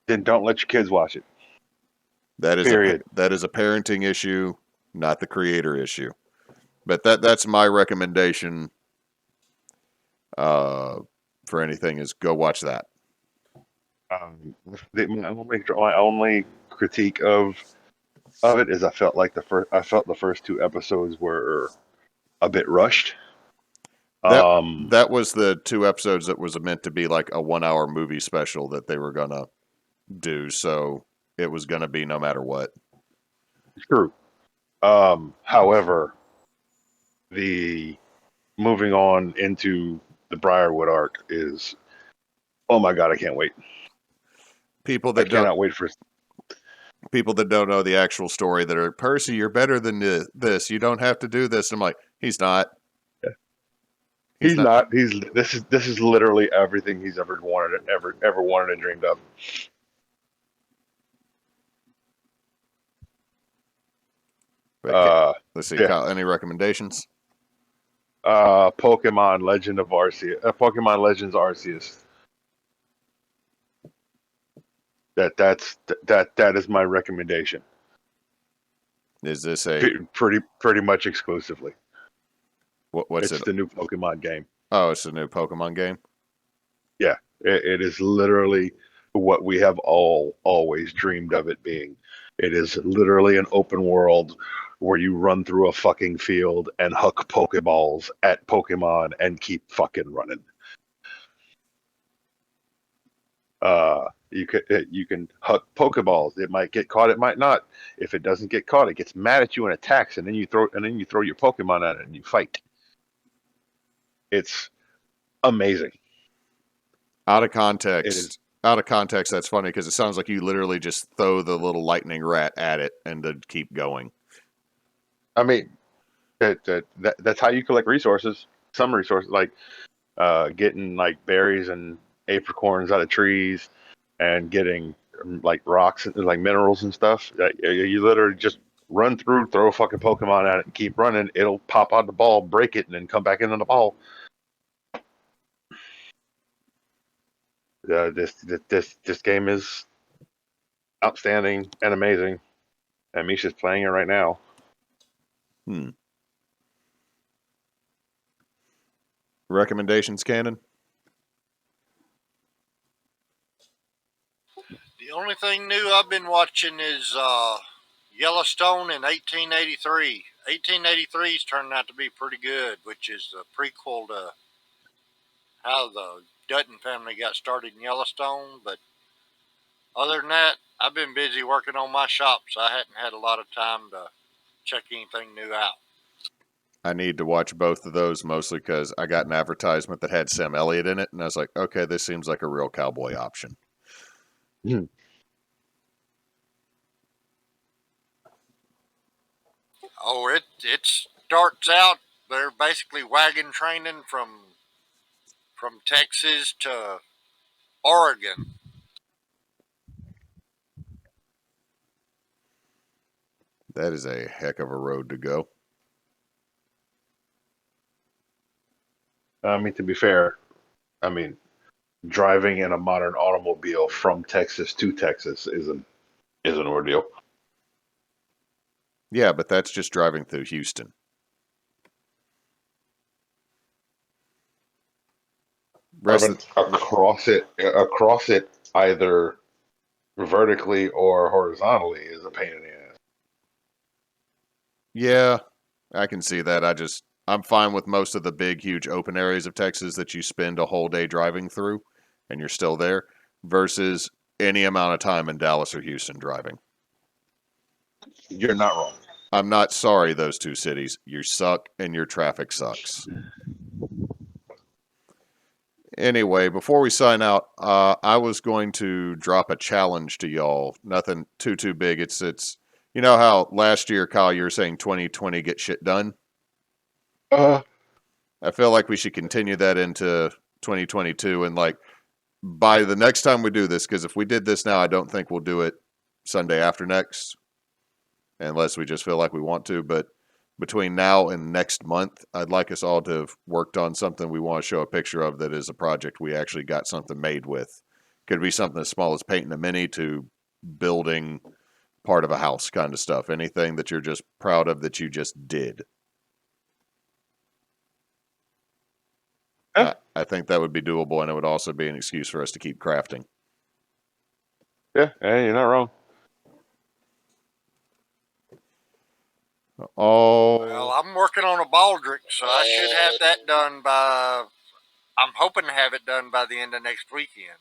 then don't let your kids watch it. That is Period. that is a parenting issue, not the creator issue. But that's my recommendation. For anything is go watch that. My only critique of it is I felt the first two episodes were a bit rushed. That was the two episodes that was meant to be like a 1 hour movie special that they were gonna do. So it was gonna be no matter what. True. However, the moving on into the Briarwood arc is, oh my god, I can't wait. People I that cannot wait for people that don't know the actual story that are Percy, you're better than this. You don't have to do this. I'm like, he's not. He's not. This is literally everything he's ever wanted and dreamed of. Let's see, Yeah. Kyle, any recommendations? Pokemon Legend of Arceus. Pokemon Legends Arceus. That is my recommendation. Is this a pretty much exclusively? What's it's it? The new Pokemon game. Oh, it's a new Pokemon game. Yeah, it is literally what we have always dreamed of it being. It is literally an open world where you run through a fucking field and huck Pokeballs at Pokemon and keep fucking running. You can huck Pokeballs. It might get caught, it might not. If it doesn't get caught, it gets mad at you and attacks, and then you throw your Pokemon at it and you fight. It's amazing. Out of context, that's funny because it sounds like you literally just throw the little lightning rat at it and then keep going. I mean, that's how you collect resources. Some resources, like getting like berries and apricorns out of trees, and getting like rocks and like minerals and stuff. You literally just run through, throw a fucking Pokemon at it, and keep running. It'll pop out the ball, break it, and then come back into the ball. This game is outstanding and amazing, and Misha's playing it right now. Recommendations, Cannon? The only thing new I've been watching is Yellowstone in 1883. 1883's turned out to be pretty good, which is the prequel to how the Dutton family got started in Yellowstone. But other than that, I've been busy working on my shop, so I hadn't had a lot of time to check anything new out. I need to watch both of those mostly because I got an advertisement that had Sam Elliott in it, and I was like, okay, this seems like a real cowboy option. Oh, it starts out, they're basically wagon training from Texas to Oregon. That is a heck of a road to go. I mean, to be fair, I mean, driving in a modern automobile from Texas to Texas is an ordeal. Yeah, but that's just driving through Houston. Driving across it either vertically or horizontally is a pain in the ass. Yeah, I can see that. I'm fine with most of the big, huge open areas of Texas that you spend a whole day driving through and you're still there versus any amount of time in Dallas or Houston driving. You're not wrong. I'm not sorry, those two cities. You suck and your traffic sucks. Anyway, before we sign out, I was going to drop a challenge to y'all. Nothing too big. It's you know how last year, Kyle, you were saying 2020 get shit done. I feel like we should continue that into 2022 and like by the next time we do this, because if we did this now, I don't think we'll do it Sunday after next, unless we just feel like we want to. But between now and next month, I'd like us all to have worked on something we want to show a picture of that is a project we actually got something made with. Could be something as small as painting a mini to building part of a house kind of stuff. Anything that you're just proud of that you just did. I think that would be doable, and it would also be an excuse for us to keep crafting. Yeah, hey, you're not wrong. Oh. Well, I'm working on a baldric, so I should have that done by. I'm hoping to have it done by the end of next weekend.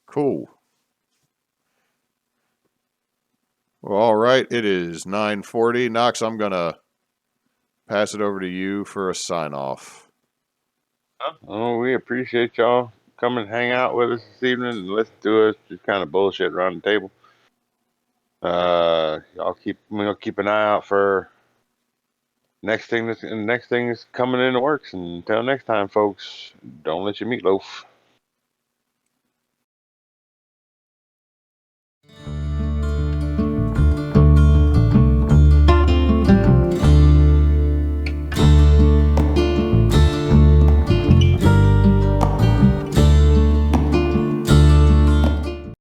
Cool. Well, all right. It is 9:40. Nox, I'm going to pass it over to you for a sign-off. Oh, we appreciate y'all coming and hang out with us this evening and listen to us just kind of bullshit around the table. Y'all keep an eye out for next thing that's coming in the works. And until next time, folks, don't let your meatloaf.